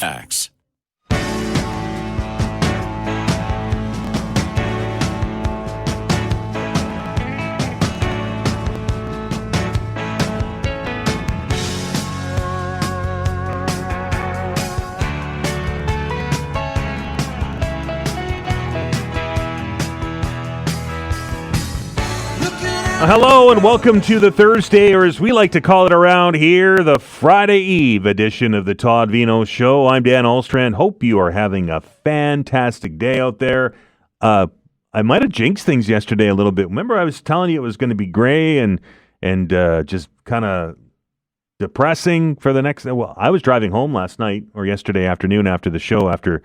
Halifax. Hello and welcome to the Thursday, or as we like to call it around here, the Friday Eve edition of the Todd Veinotte Show. I'm Dan Alstrand. Hope you are having a fantastic day out there. I might have jinxed things yesterday a little bit. Remember I was telling you it was going to be gray and just kind of depressing for the next... Well, I was driving home last night or yesterday afternoon after the show, after...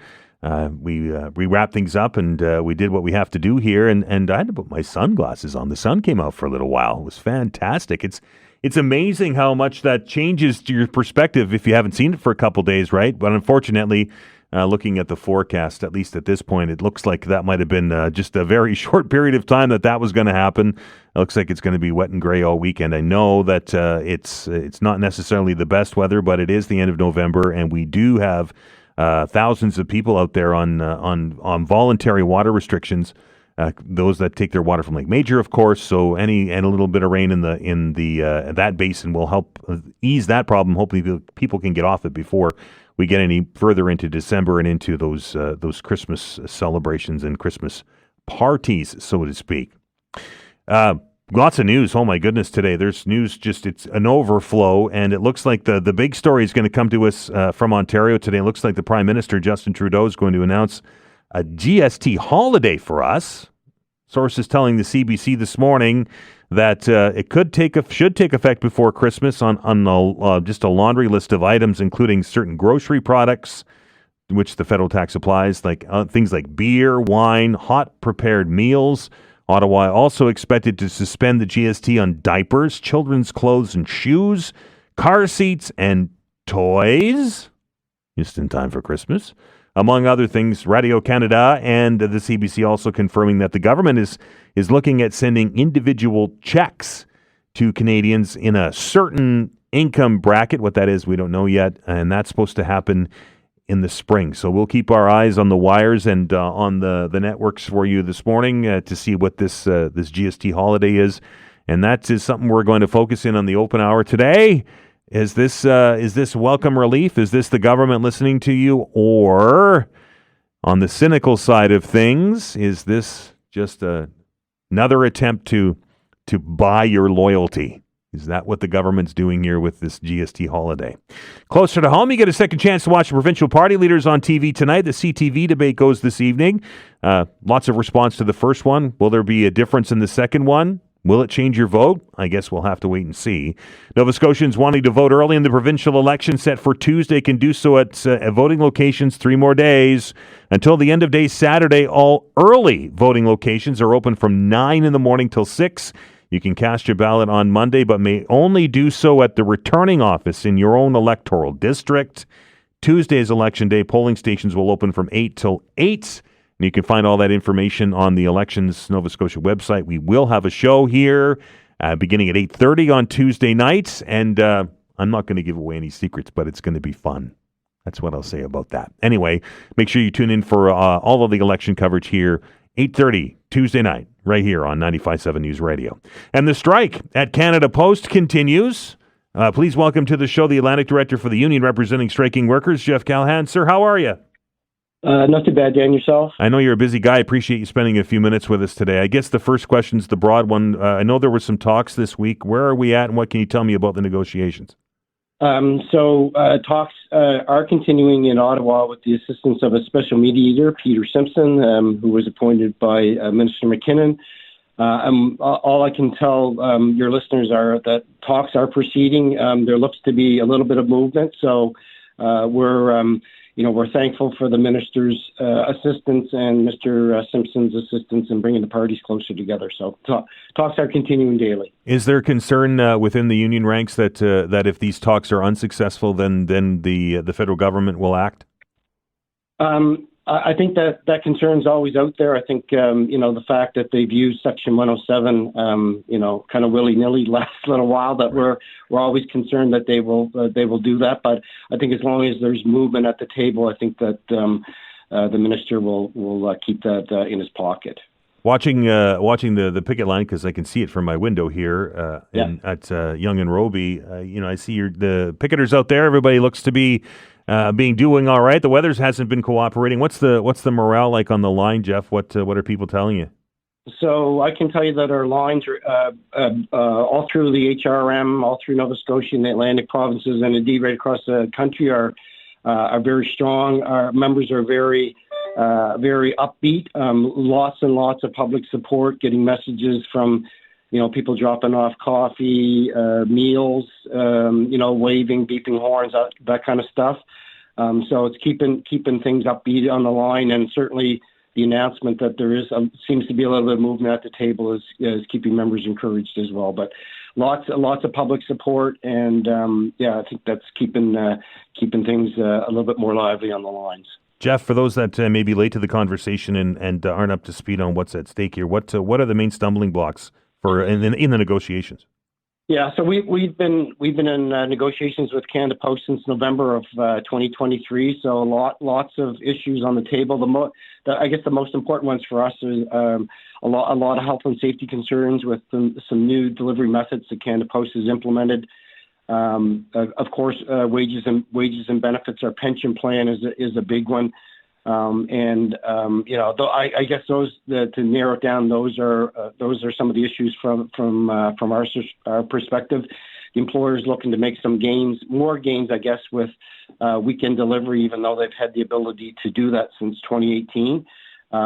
We wrapped things up and we did what we have to do here, and I had to put my sunglasses on. The sun came out for a little while. It was fantastic. It's amazing how much that changes to your perspective if you haven't seen it for a couple days, right? But unfortunately, looking at the forecast, at least at this point, it looks like that might have been just a very short period of time that was going to happen. It looks like it's going to be wet and gray all weekend. I know that it's not necessarily the best weather, but it is the end of November, and we do have thousands of people out there on voluntary water restrictions. Those that take their water from Lake Major, of course. So a little bit of rain in that basin will help ease that problem. Hopefully, people can get off it before we get any further into December and into those Christmas celebrations and Christmas parties, so to speak. Lots of news. Oh my goodness, today there's news. It's an overflow, and it looks like the big story is going to come to us from Ontario today. It looks like the Prime Minister Justin Trudeau is going to announce a GST holiday for us. Sources telling the CBC this morning that it should take effect before Christmas on just a laundry list of items, including certain grocery products, which the federal tax applies, like things like beer, wine, hot prepared meals. Ottawa also expected to suspend the GST on diapers, children's clothes and shoes, car seats, and toys, just in time for Christmas. Among other things, Radio-Canada and the CBC also confirming that the government is looking at sending individual checks to Canadians in a certain income bracket. What that is, we don't know yet, and that's supposed to happen in the spring. So we'll keep our eyes on the wires and on the networks for you this morning to see what this GST holiday is. And that is something we're going to focus in on the open hour today. Is this welcome relief? Is this the government listening to you? Or on the cynical side of things, is this just another attempt to buy your loyalty? Is that what the government's doing here with this GST holiday? Closer to home, you get a second chance to watch the provincial party leaders on TV tonight. The CTV debate goes this evening. Lots of response to the first one. Will there be a difference in the second one? Will it change your vote? I guess we'll have to wait and see. Nova Scotians wanting to vote early in the provincial election set for Tuesday can do so at voting locations 3 more days. Until the end of day Saturday, all early voting locations are open from 9 in the morning till 6. You can cast your ballot on Monday, but may only do so at the returning office in your own electoral district. Tuesday's election day, polling stations will open from 8 till 8. And you can find all that information on the Elections Nova Scotia website. We will have a show here beginning at 8:30 on Tuesday nights. And I'm not going to give away any secrets, but it's going to be fun. That's what I'll say about that. Anyway, make sure you tune in for all of the election coverage here, 8:30 Tuesday night, right here on 95.7 News Radio. And the strike at Canada Post continues. Please welcome to the show the Atlantic Director for the union representing striking workers, Jeff Callahan. Sir, how are you? Not too bad, Dan. Yourself? I know you're a busy guy. I appreciate you spending a few minutes with us today. I guess the first question's the broad one. I know there were some talks this week. Where are we at, and what can you tell me about the negotiations? Talks are continuing in Ottawa with the assistance of a special mediator, Peter Simpson, who was appointed by Minister McKinnon. All I can tell your listeners are that talks are proceeding. There looks to be a little bit of movement, so we're thankful for the minister's assistance and Mr. Simpson's assistance in bringing the parties closer together. So talks are continuing daily. Is there concern within the union ranks that if these talks are unsuccessful, then the federal government will act? I think that concern's always out there. I think, the fact that they've used Section 107, kind of willy-nilly last little while, that we're always concerned that they will do that. But I think as long as there's movement at the table, I think that the minister will keep that in his pocket. Watching the picket line, because I can see it from my window here at Yonge and Roby. I see the picketers out there. Everybody looks to be doing all right. The weather hasn't been cooperating. What's the morale like on the line, Jeff? What are people telling you? So I can tell you that our lines are all through the HRM, all through Nova Scotia and the Atlantic provinces, and indeed right across the country are very strong. Our members are very upbeat. Lots and lots of public support, getting messages from people dropping off coffee, meals, waving, beeping horns, that kind of stuff. So it's keeping things upbeat on the line, and certainly the announcement that there seems to be a little bit of movement at the table is keeping members encouraged as well. But lots of public support, and I think that's keeping things a little bit more lively on the lines. Jeff, for those that may be late to the conversation and aren't up to speed on what's at stake here, what are the main stumbling blocks in the negotiations? Yeah, so we've been in negotiations with Canada Post since November of 2023. So lots of issues on the table. I guess the most important ones for us is a lot of health and safety concerns with some new delivery methods that Canada Post has implemented. Of course, wages and benefits. Our pension plan is a big one. I guess those to narrow it down, those are some of the issues from our perspective. The employers looking to make more gains, I guess, with weekend delivery, even though they've had the ability to do that since 2018. We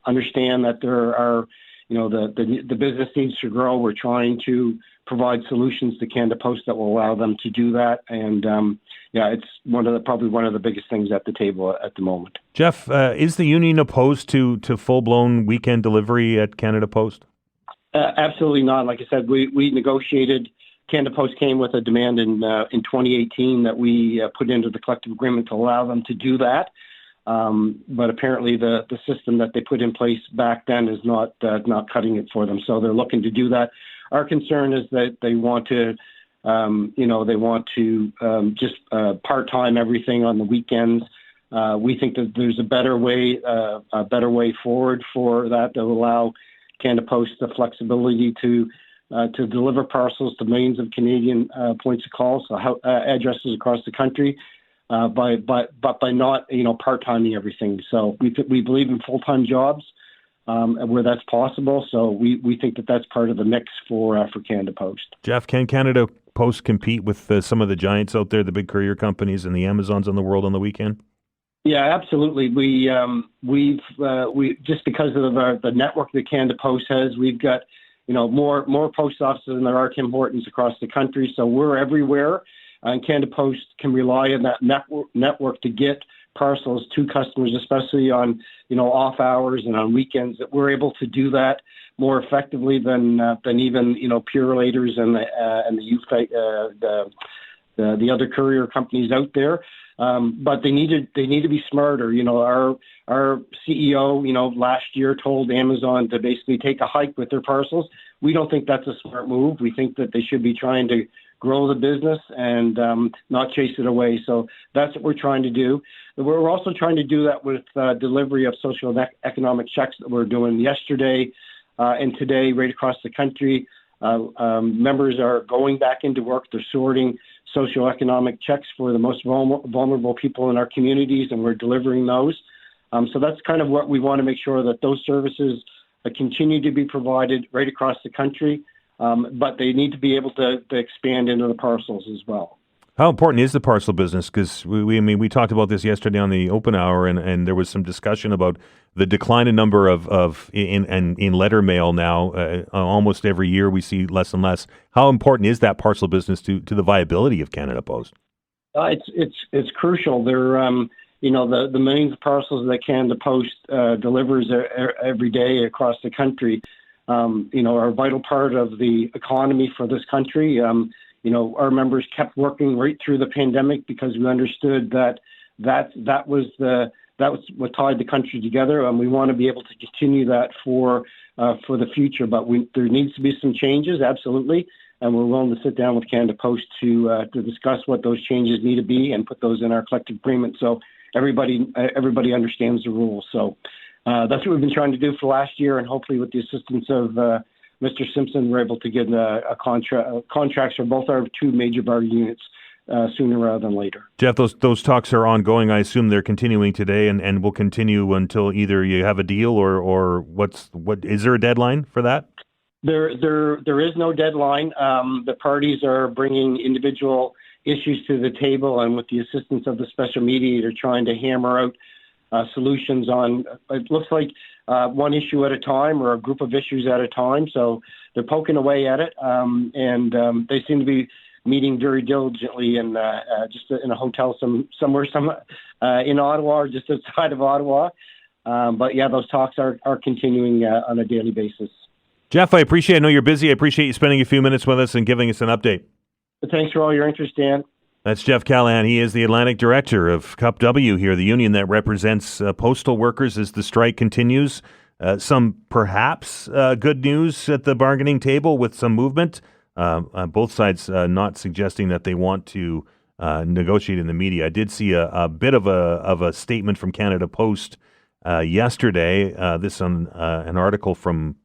understand that there are, the business needs to grow. We're trying to provide solutions to Canada Post that will allow them to do that. And it's probably one of the biggest things at the table at the moment. Jeff, is the union opposed to full-blown weekend delivery at Canada Post? Absolutely not. Like I said, we negotiated. Canada Post came with a demand in 2018 that we put into the collective agreement to allow them to do that. But apparently the system that they put in place back then is not cutting it for them. So they're looking to do that. Our concern is that they want to just part-time everything on the weekends. We think that there's a better way forward for that will allow Canada Post the flexibility to deliver parcels to millions of Canadian points of call, so addresses across the country, but by not part-timing everything. So we believe in full-time jobs where that's possible. So we think that that's part of the mix for Canada Post. Jeff, can Canada Post compete with some of the giants out there, the big courier companies and the Amazons in the world on the weekend? Yeah, absolutely. We just because of the network that Canada Post has, we've got more post offices than there are Tim Hortons across the country. So we're everywhere, and Canada Post can rely on that network to get parcels to customers, especially on off hours and on weekends. That we're able to do that more effectively than even Purelators and the other courier companies out there. But they need to be smarter. Our CEO, last year told Amazon to basically take a hike with their parcels. We don't think that's a smart move. We think that they should be trying to grow the business and not chase it away. So that's what we're trying to do. We're also trying to do that with delivery of social and economic checks that we're doing yesterday and today right across the country. Members are going back into work. They're sorting socioeconomic checks for the most vulnerable people in our communities, and we're delivering those. So that's kind of what we want to make sure that those services continue to be provided right across the country, but they need to be able to expand into the parcels as well. How important is the parcel business? Because we talked about this yesterday on the open hour, and there was some discussion about the decline in number in letter mail now. Almost every year we see less and less. How important is that parcel business to the viability of Canada Post? It's crucial. They're the millions of parcels that Canada Post delivers every day across the country. Are a vital part of the economy for this country. Our members kept working right through the pandemic because we understood that that was what tied the country together, and we want to be able to continue that for the future. But there needs to be some changes, absolutely, and we're willing to sit down with Canada Post to discuss what those changes need to be and put those in our collective agreement so everybody understands the rules. So that's what we've been trying to do for last year, and hopefully with the assistance of Mr. Simpson, we're able to get contracts for both our two major bargaining units sooner rather than later. Jeff, those talks are ongoing. I assume they're continuing today and will continue until either you have a deal or what is there a deadline for that? There is no deadline. The parties are bringing individual issues to the table, and with the assistance of the special mediator, trying to hammer out solutions on, it looks like one issue at a time or a group of issues at a time. So they're poking away at it, and they seem to be meeting very diligently in just in a hotel somewhere in Ottawa or just outside of Ottawa. But yeah, those talks are continuing on a daily basis. Jeff, I appreciate. I know you're busy. I appreciate you spending a few minutes with us and giving us an update. But thanks for all your interest, Dan. That's Jeff Callahan. He is the Atlantic Director of CUPW here, the union that represents postal workers as the strike continues. Some perhaps good news at the bargaining table with some movement. Both sides not suggesting that they want to negotiate in the media. I did see a bit of a statement from Canada Post yesterday. This on an article from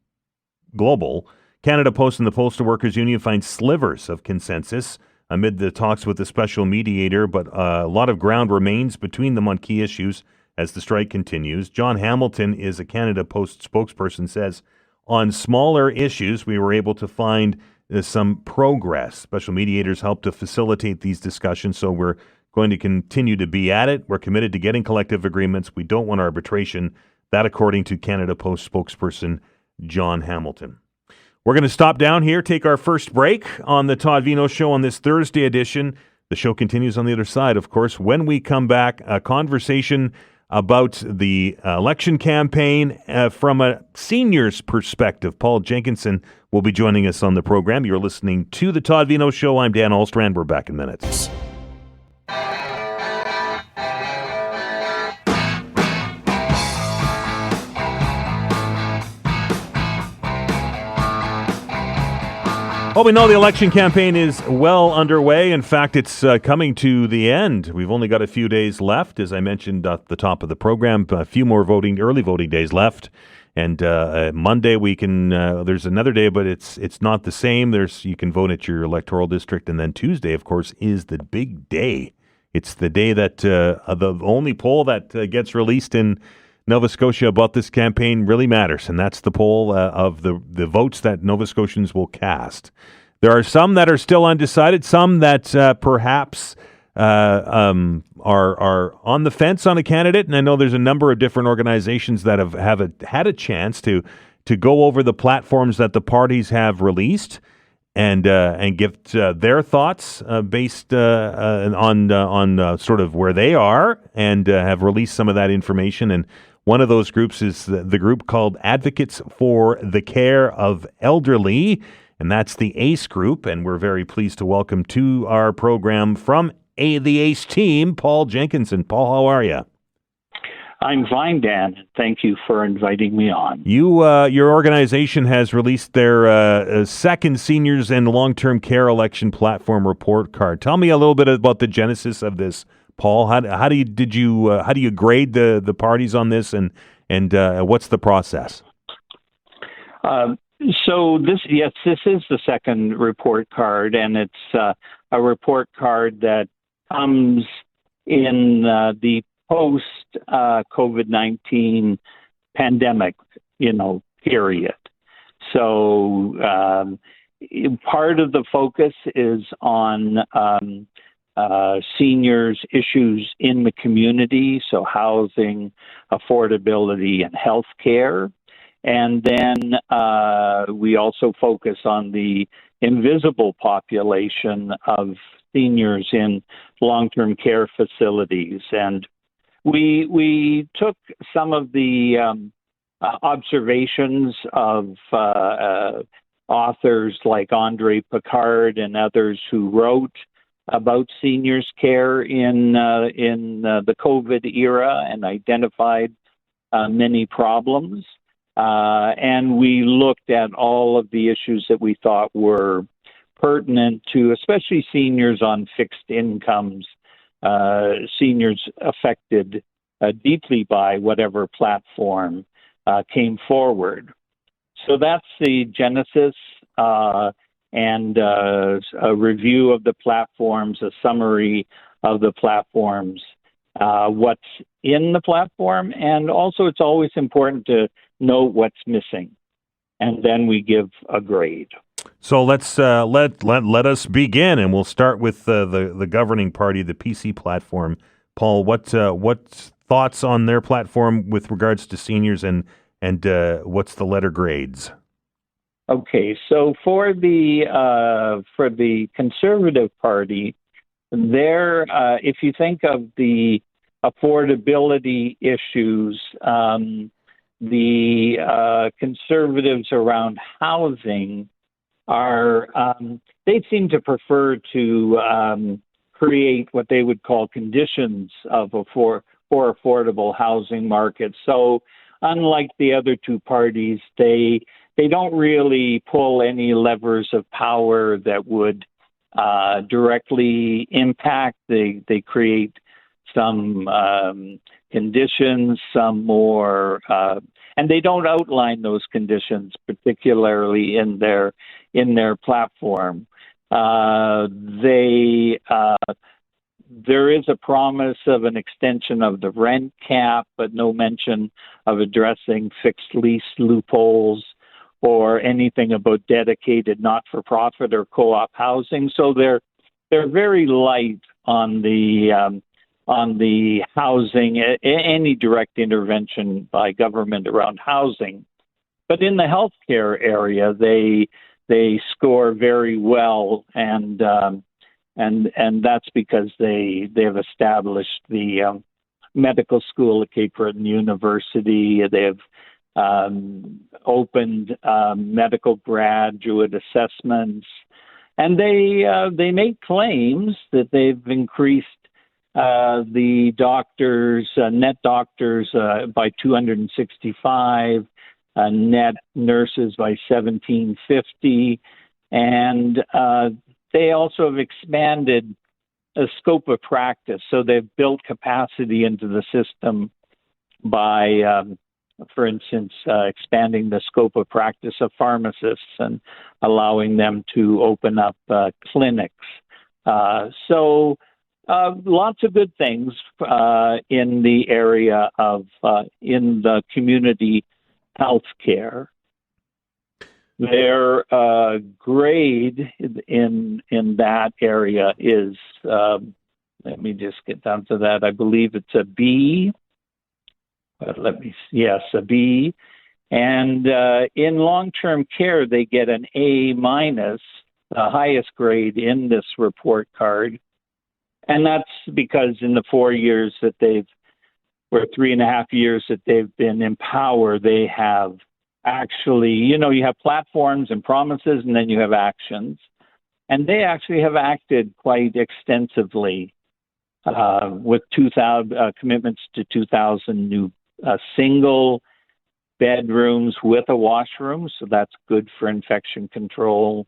Global. Canada Post and the Postal Workers Union find slivers of consensus amid the talks with the special mediator, but a lot of ground remains between them on key issues as the strike continues. John Hamilton is a Canada Post spokesperson, says, on smaller issues, we were able to find some progress. Special mediators help to facilitate these discussions, so we're going to continue to be at it. We're committed to getting collective agreements. We don't want arbitration. That, according to Canada Post spokesperson John Hamilton. We're going to stop down here, take our first break on the Todd Veinotte Show on this Thursday edition. The show continues on the other side, of course. When we come back, a conversation about the election campaign from a senior's perspective. Paul Jenkinson will be joining us on the program. You're listening to the Todd Veinotte Show. I'm Dan Alstrand. We're back in minutes. Well, we know the election campaign is well underway. In fact, it's coming to the end. We've only got a few days left, as I mentioned at the top of the program. A few more early voting days left, and Monday we can. There's another day, but it's not the same. You can vote at your electoral district, and then Tuesday, of course, is the big day. It's the day that the only poll that gets released in Nova Scotia about this campaign really matters, and that's the poll of the votes that Nova Scotians will cast. There are some that are still undecided, some that perhaps are on the fence on a candidate, and I know there's a number of different organizations that have had a chance to go over the platforms that the parties have released and give their thoughts based on sort of where they are, and have released some of that information. And one of those groups is the group called Advocates for the Care of Elderly, and that's the ACE group. And we're very pleased to welcome to our program from the ACE team, Paul Jenkinson. Paul, how are you? I'm fine, Dan. Thank you for inviting me on. Your organization has released their second Seniors and Long-Term Care Election Platform Report Card. Tell me a little bit about the genesis of this, Paul. How do you grade the parties on this, and what's the process? So this is the second report card, and it's a report card that comes in the post COVID-19 pandemic, period. So part of the focus is on seniors' issues in the community, so housing, affordability, and health care. And then we also focus on the invisible population of seniors in long-term care facilities. And we took some of the observations of authors like Andre Picard and others who wrote about seniors' care in the COVID era and identified many problems. And we looked at all of the issues that we thought were pertinent to especially seniors on fixed incomes, seniors affected deeply by whatever platform came forward. So that's the genesis and a review of the platforms, a summary of the platforms, what's in the platform, and also it's always important to know what's missing, and then we give a grade. So let's let us begin, and we'll start with the governing party, the PC platform. Paul, what thoughts on their platform with regards to seniors, and what's the letter grades? Okay, so for the Conservative Party, there, if you think of the affordability issues, the Conservatives around housing are they seem to prefer to create what they would call conditions of for affordable housing markets. So unlike the other two parties, they don't really pull any levers of power that would directly impact. They create some conditions, some more, and they don't outline those conditions particularly in their platform. There is a promise of an extension of the rent cap, but no mention of addressing fixed lease loopholes or anything about dedicated not-for-profit or co-op housing. So they're very light on the housing, any direct intervention by government around housing. But in the healthcare area, they score very well, and that's because they've established the medical school at Cape Breton University. They've opened medical graduate assessments, and they make claims that they've increased the doctors, net doctors by 265, net nurses by 1,750, and they also have expanded a scope of practice. So they've built capacity into the system by, for instance, expanding the scope of practice of pharmacists and allowing them to open up clinics. So lots of good things in the area of in the community health care. Their grade in that area is, let me just get down to that. I believe it's a B. But a B. And in long-term care, they get an A-, the highest grade in this report card. And that's because in the 4 years that or 3.5 years that they've been in power, they have actually, you have platforms and promises, and then you have actions. And they actually have acted quite extensively with 2,000 commitments to 2,000 new single bedrooms with a washroom, so that's good for infection control.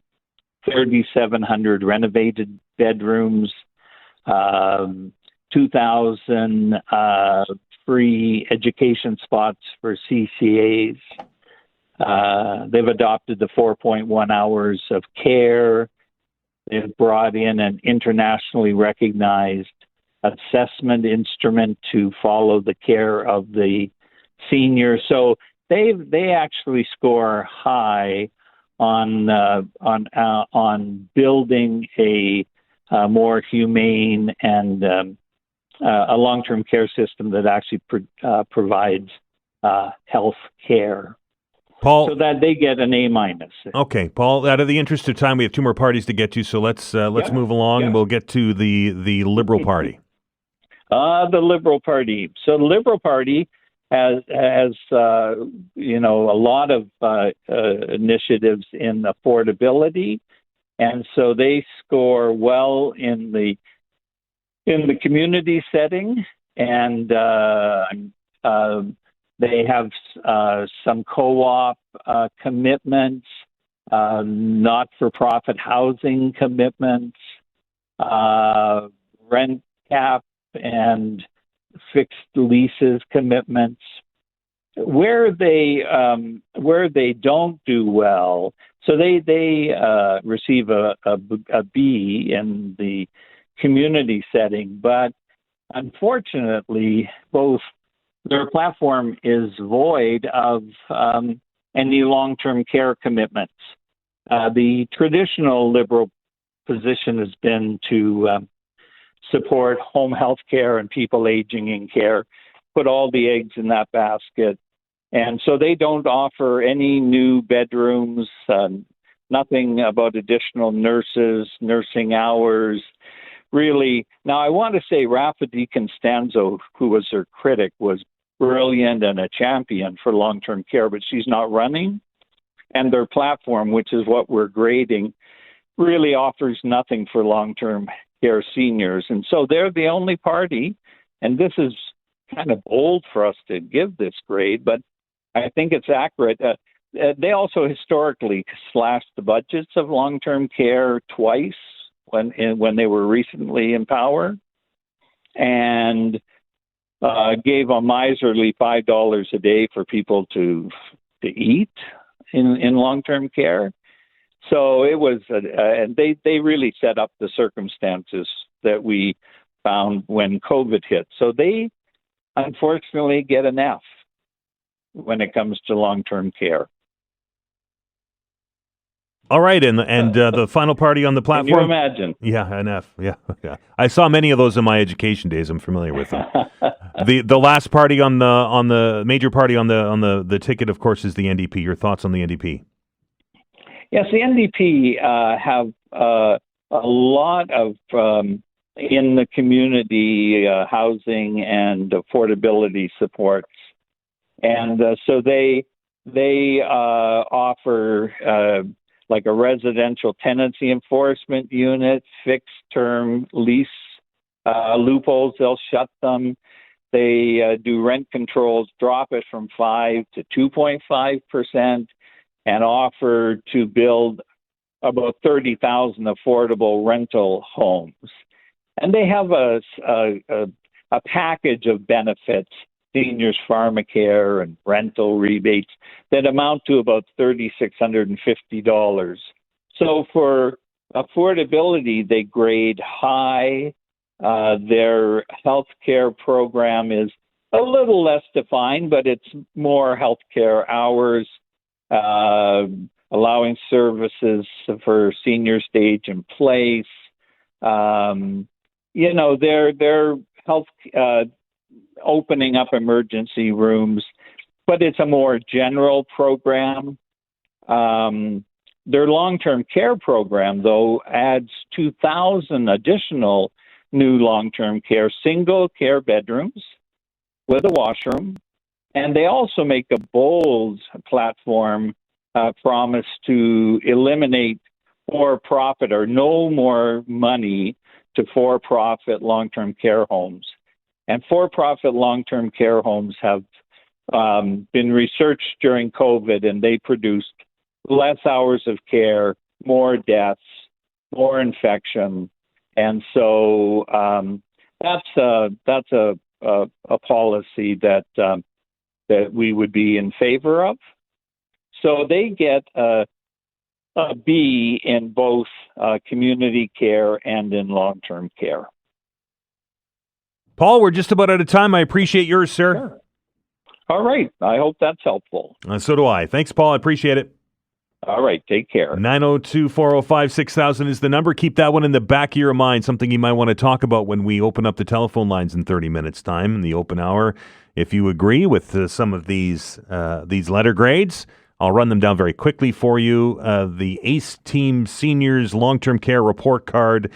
3,700 renovated bedrooms, 2,000 free education spots for CCAs. They've adopted the 4.1 hours of care. They've brought in an internationally recognized assessment instrument to follow the care of the senior. So they actually score high on building a more humane and a long-term care system that actually provides health care. Paul, so that they get an A-. Okay, Paul, out of the interest of time, we have two more parties to get to, so let's move along. Yeah. We'll get to the Liberal Party. The Liberal Party. So the Liberal Party has a lot of initiatives in affordability And so they score well in the community setting, and they have some co-op commitments, not-for-profit housing commitments, rent cap and fixed leases commitments. Where they don't do well, so they receive a B in the community setting, but unfortunately, their platform is void of any long-term care commitments. The traditional Liberal position has been to support home health care and people aging in care, put all the eggs in that basket. And so they don't offer any new bedrooms, nothing about additional nurses, nursing hours, really. Now, I want to say Rafa DiConstanzo, who was her critic, was brilliant and a champion for long-term care, but she's not running. And their platform, which is what we're grading, really offers nothing for long-term care seniors. And so they're the only party, and this is kind of bold for us to give this grade, but I think it's accurate. They also historically slashed the budgets of long-term care twice when they were recently in power, and gave a miserly $5 a day for people to eat in long-term care. So it was, and they really set up the circumstances that we found when COVID hit. So they unfortunately get an F when it comes to long-term care. All right, and the final party on the platform. Can you imagine? Yeah, an F. Yeah. I saw many of those in my education days. I'm familiar with them. The last party on the major party on the ticket, of course, is the NDP. Your thoughts on the NDP? Yes, the NDP have a lot of in the community housing and affordability supports, and so they offer like a residential tenancy enforcement unit, fixed term lease loopholes. They'll shut them. They do rent controls, drop it from 5 to 2.5%, and offer to build about 30,000 affordable rental homes. And they have a package of benefits, seniors pharmacare and rental rebates, that amount to about $3,650. So for affordability, they grade high. Their health care program is a little less defined, but it's more health care hours, allowing services for senior stage in place. Their health, opening up emergency rooms, but it's a more general program. Their long-term care program, though, adds 2,000 additional new long-term care, single care bedrooms with a washroom. And they also make a bold platform promise to eliminate for-profit or no more money to for-profit long-term care homes. And for-profit long-term care homes have been researched during COVID, and they produced less hours of care, more deaths, more infection. And so that's a policy that we would be in favor of. So they get a B in both community care and in long-term care. Paul, we're just about out of time. I appreciate yours, sir. Sure. All right. I hope that's helpful. So do I. Thanks, Paul. I appreciate it. All right. Take care. 902-405-6000 is the number. Keep that one in the back of your mind, something you might want to talk about when we open up the telephone lines in 30 minutes' time in the open hour. If you agree with some of these letter grades, I'll run them down very quickly for you. The ACE Team Seniors Long-Term Care Report Card.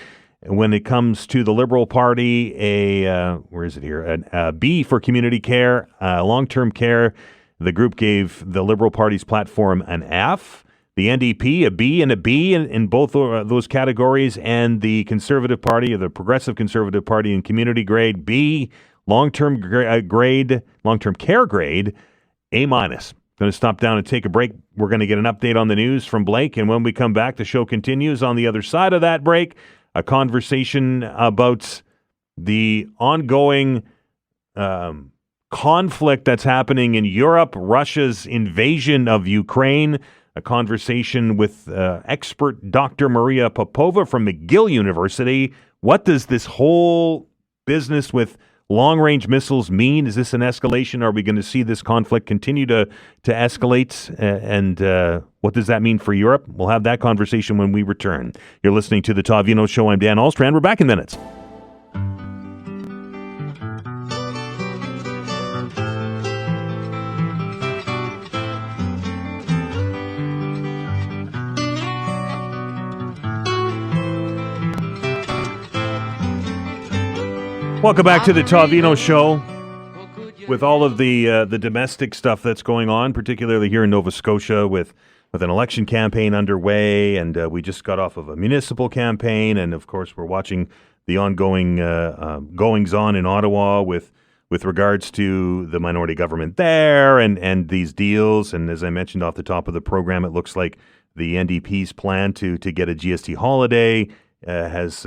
When it comes to the Liberal Party, where is it here? A B for community care, long-term care. The group gave the Liberal Party's platform an F. the NDP, a B and a B in both those categories, and the Conservative Party, or the Progressive Conservative Party, in community grade B, long-term care grade, A-. Going to stop down and take a break. We're going to get an update on the news from Blake, and when we come back, the show continues. On the other side of that break, a conversation about the ongoing conflict that's happening in Europe, Russia's invasion of Ukraine, a conversation with expert Dr. Maria Popova from McGill University. What does this whole business with long-range missiles mean? Is this an escalation? Are we going to see this conflict continue to escalate? And what does that mean for Europe? We'll have that conversation when we return. You're listening to The Todd Veinotte Show. I'm Dan Alstrand. We're back in minutes. Welcome back to the Todd Veinotte Show. With all of the domestic stuff that's going on, particularly here in Nova Scotia, with an election campaign underway, and we just got off of a municipal campaign, and of course we're watching the ongoing goings-on in Ottawa with regards to the minority government there and these deals. And as I mentioned off the top of the program, it looks like the NDP's plan to get a GST holiday has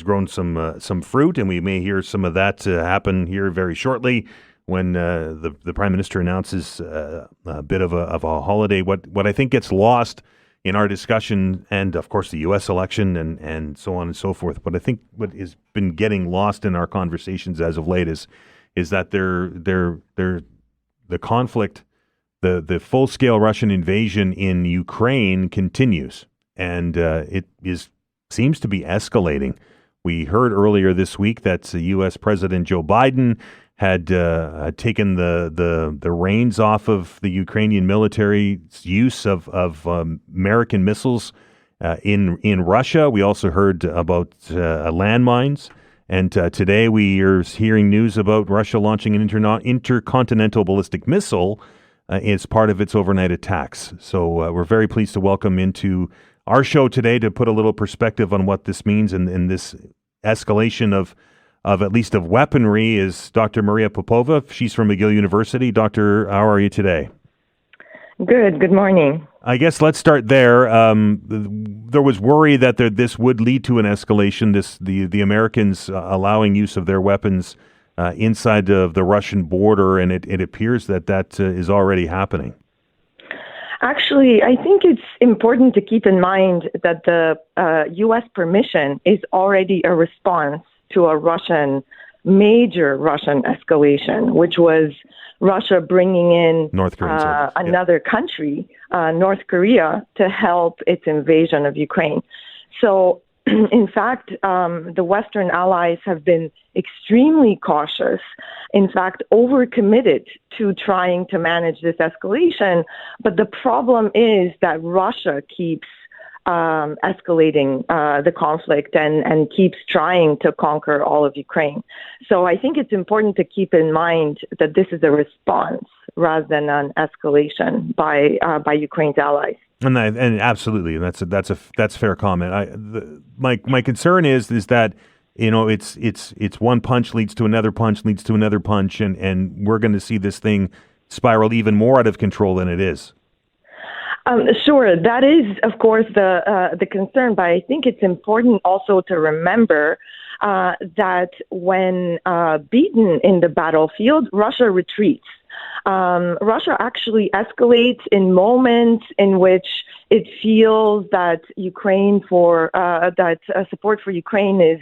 grown some fruit, and we may hear some of that happen here very shortly when the Prime Minister announces a bit of a holiday. What I think gets lost in our discussion, and of course the U.S. election and so on and so forth, but I think what has been getting lost in our conversations as of late is that the conflict, the full-scale Russian invasion in Ukraine continues. And it seems to be escalating. We heard earlier this week that U.S. President Joe Biden had taken the reins off of the Ukrainian military's use of American missiles in Russia. We also heard about landmines. And today we are hearing news about Russia launching an intercontinental ballistic missile as part of its overnight attacks. So we're very pleased to welcome into our show today to put a little perspective on what this means in this escalation of at least of weaponry is Dr. Maria Popova. She's from McGill University. Doctor, how are you today? Good morning. I guess let's start there. There was worry that this would lead to an escalation, the Americans allowing use of their weapons inside of the Russian border, and it appears that is already happening. Actually, I think it's important to keep in mind that the U.S. permission is already a response to a major Russian escalation, which was Russia bringing in North Korea, another country, North Korea, to help its invasion of Ukraine. So, in fact, the Western allies have been extremely cautious, in fact, overcommitted to trying to manage this escalation. But the problem is that Russia keeps escalating the conflict and keeps trying to conquer all of Ukraine. So I think it's important to keep in mind that this is a response rather than an escalation by Ukraine's allies. And absolutely, that's a fair comment. My concern is that it's one punch leads to another punch leads to another punch, and we're going to see this thing spiral even more out of control than it is. Sure, that is, of course, the concern. But I think it's important also to remember that when beaten in the battlefield, Russia retreats. Russia actually escalates in moments in which it feels that support for Ukraine is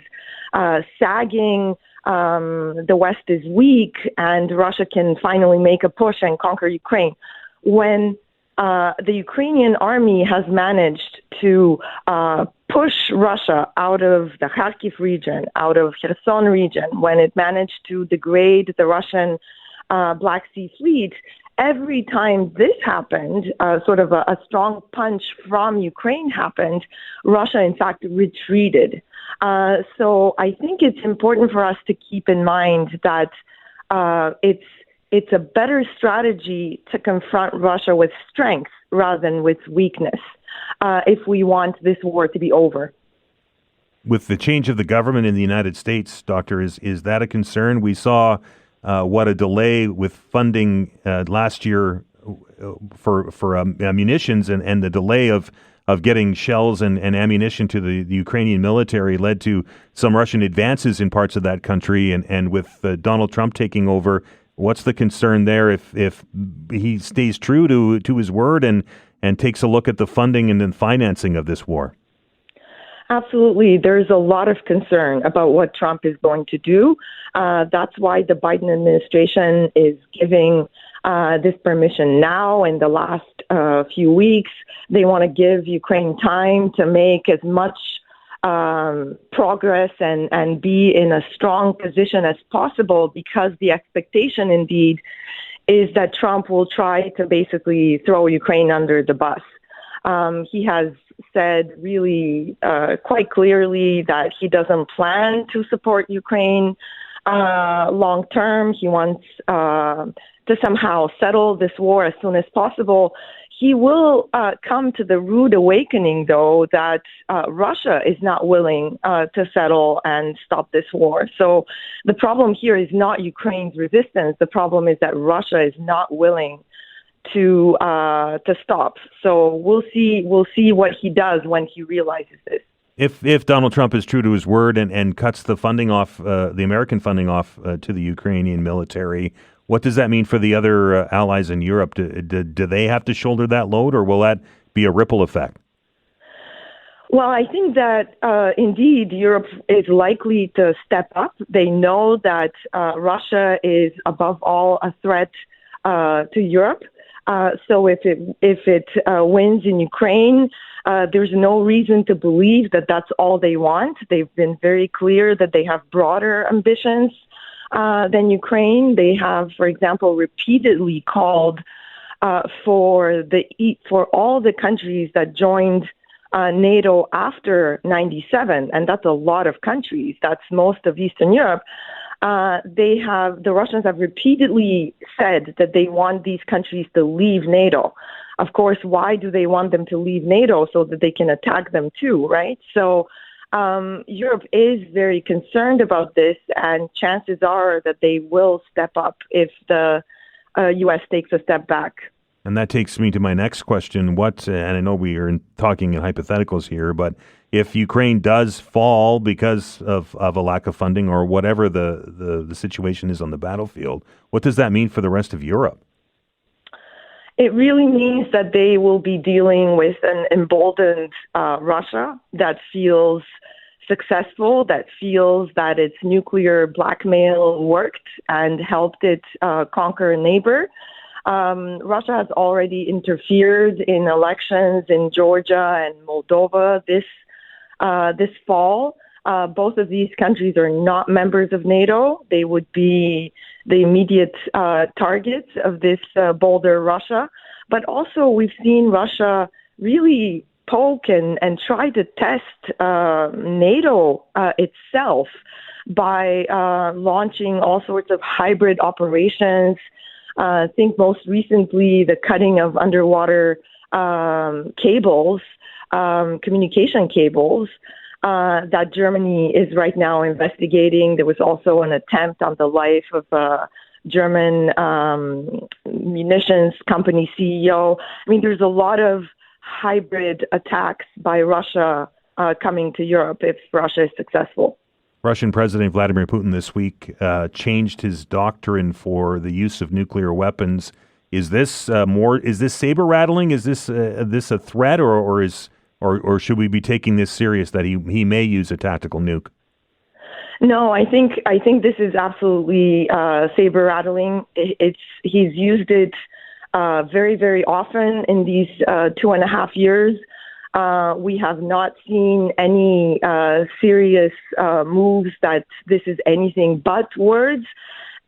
sagging, the West is weak, and Russia can finally make a push and conquer Ukraine. When the Ukrainian army has managed to push Russia out of the Kharkiv region, out of Kherson region, when it managed to degrade the Russian Black Sea Fleet, every time this happened, sort of a strong punch from Ukraine happened, Russia, in fact, retreated. So I think it's important for us to keep in mind that it's a better strategy to confront Russia with strength rather than with weakness if we want this war to be over. With the change of the government in the United States, Doctor, is that a concern? We saw what a delay with funding last year for munitions and the delay of getting shells and ammunition to the Ukrainian military led to some Russian advances in parts of that country. And with Donald Trump taking over, what's the concern there if he stays true to his word and takes a look at the funding and the financing of this war? Absolutely. There's a lot of concern about what Trump is going to do. That's why the Biden administration is giving this permission now. In the last few weeks, they want to give Ukraine time to make as much progress and be in a strong position as possible, because the expectation indeed is that Trump will try to basically throw Ukraine under the bus. He has said really quite clearly that he doesn't plan to support Ukraine long term. He wants to somehow settle this war as soon as possible. He will come to the rude awakening, though, that Russia is not willing to settle and stop this war. So the problem here is not Ukraine's resistance. The problem is that Russia is not willing to stop. So we'll see what he does when he realizes this. If Donald Trump is true to his word and cuts the funding off, the American funding off to the Ukrainian military, what does that mean for the other allies in Europe? Do they have to shoulder that load, or will that be a ripple effect? Well, I think that indeed Europe is likely to step up. They know that Russia is above all a threat to Europe. So if it wins in Ukraine, there's no reason to believe that that's all they want. They've been very clear that they have broader ambitions than Ukraine. They have, for example, repeatedly called for all the countries that joined NATO after '97, and that's a lot of countries. That's most of Eastern Europe. The Russians have repeatedly said that they want these countries to leave NATO. Of course, why do they want them to leave NATO? So that they can attack them too, right? So Europe is very concerned about this, and chances are that they will step up if the U.S. takes a step back. And that takes me to my next question. And I know we are talking in hypotheticals here, but if Ukraine does fall because of a lack of funding or whatever the situation is on the battlefield, what does that mean for the rest of Europe? It really means that they will be dealing with an emboldened Russia that feels successful, that feels that its nuclear blackmail worked and helped it conquer a neighbor. Russia has already interfered in elections in Georgia and Moldova this fall. Both of these countries are not members of NATO. They would be the immediate targets of this bolder Russia. But also we've seen Russia really poke and try to test NATO itself by launching all sorts of hybrid operations. I think most recently the cutting of underwater cables, communication cables, that Germany is right now investigating. There was also an attempt on the life of a German munitions company CEO. I mean, there's a lot of hybrid attacks by Russia coming to Europe if Russia is successell. Russian President Vladimir Putin this week changed his doctrine for the use of nuclear weapons. Is this Is this saber rattling? Is this a threat, or should we be taking this serious that he may use a tactical nuke? No, I think this is absolutely saber rattling. He's used it very, very often in these 2.5 years. We have not seen any serious moves that this is anything but words.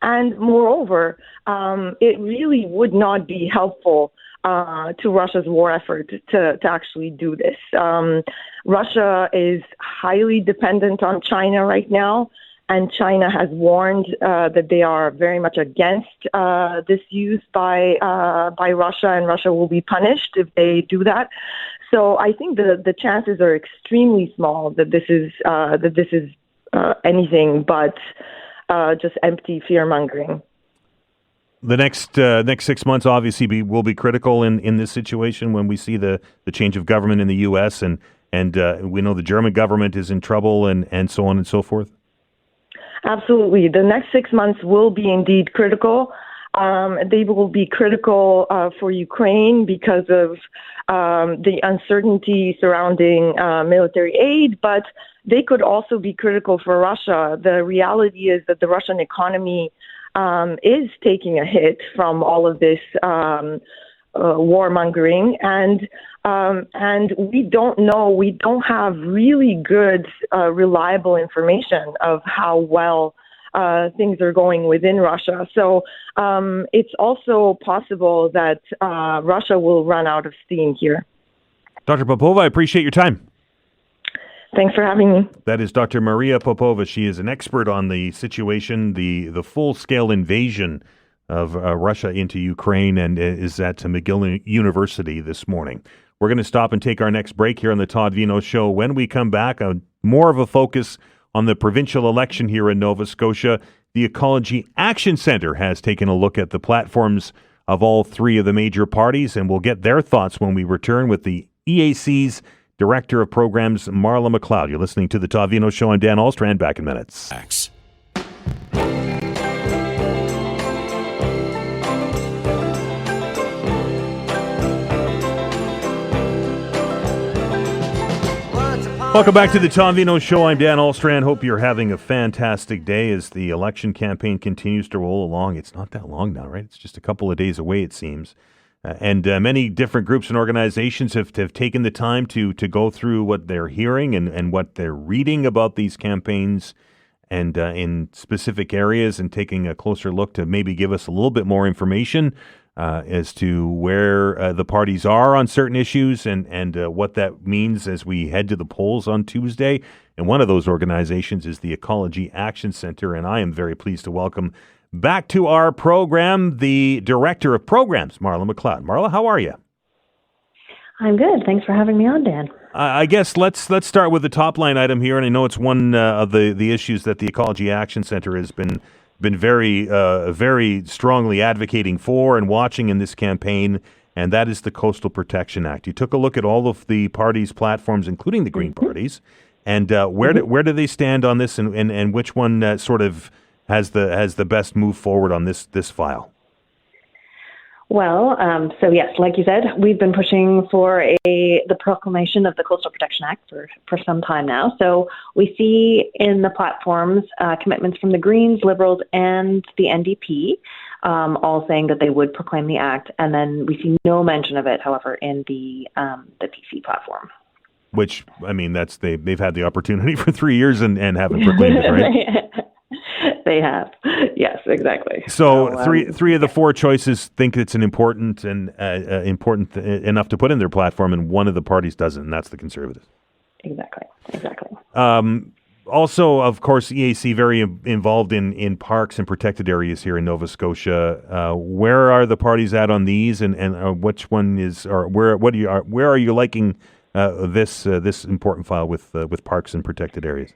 And moreover, it really would not be helpful to Russia's war effort to actually do this. Russia is highly dependent on China right now, and China has warned that they are very much against this use by Russia, and Russia will be punished if they do that. So I think the chances are extremely small that this is anything but just empty fear mongering. The next 6 months obviously will be critical in this situation when we see the change of government in the U.S. and we know the German government is in trouble and so on and so forth. Absolutely. The next 6 months will be indeed critical. They will be critical for Ukraine because of the uncertainty surrounding military aid, but they could also be critical for Russia. The reality is that the Russian economy is taking a hit from all of this warmongering, and we don't know. We don't have really good, reliable information of how well things are going within Russia. So it's also possible that Russia will run out of steam here. Dr. Popova, I appreciate your time. Thanks for having me. That is Dr. Maria Popova. She is an expert on the situation, the full-scale invasion of Russia into Ukraine, and is at McGill University this morning. We're going to stop and take our next break here on the Todd Veinotte Show. When we come back, more of a focus on the provincial election here in Nova Scotia. The Ecology Action Centre has taken a look at the platforms of all three of the major parties, and we'll get their thoughts when we return with the EAC's Director of Programs, Marla MacLeod. You're listening to the Todd Veinotte Show. I'm Dan Allstrand. Back in minutes. Welcome back to the Todd Veinotte Show. I'm Dan Allstrand. Hope you're having a fantastic day as the election campaign continues to roll along. It's not that long now, right? It's just a couple of days away, it seems. And many different groups and organizations have taken the time to go through what they're hearing and what they're reading about these campaigns and in specific areas, and taking a closer look to maybe give us a little bit more information as to where the parties are on certain issues and what that means as we head to the polls on Tuesday. And one of those organizations is the Ecology Action Centre, and I am very pleased to welcome back to our program the Director of Programs, Marla MacLeod. Marla, how are you? I'm good. Thanks for having me on, Dan. I guess let's start with the top line item here, and I know it's one of the issues that the Ecology Action Centre has been very strongly advocating for and watching in this campaign, and that is the Coastal Protection Act. You took a look at all of the parties' platforms, including the Green parties, and where do they stand on this, and which one sort of has the best move forward on this file? Well, so yes, like you said, we've been pushing for the proclamation of the Coastal Protection Act for some time now. So we see in the platforms commitments from the Greens, Liberals, and the NDP, all saying that they would proclaim the act, and then we see no mention of it, however, in the PC platform. Which, I mean, they've had the opportunity for 3 years and haven't proclaimed it, right? They have. Yes, exactly. So three of the four choices think it's important important enough to put in their platform, and one of the parties doesn't, and that's the Conservatives. Exactly. Also, of course, EAC very involved in parks and protected areas here in Nova Scotia. Where are the parties at on these, and which one is, or where are you liking this important file with parks and protected areas?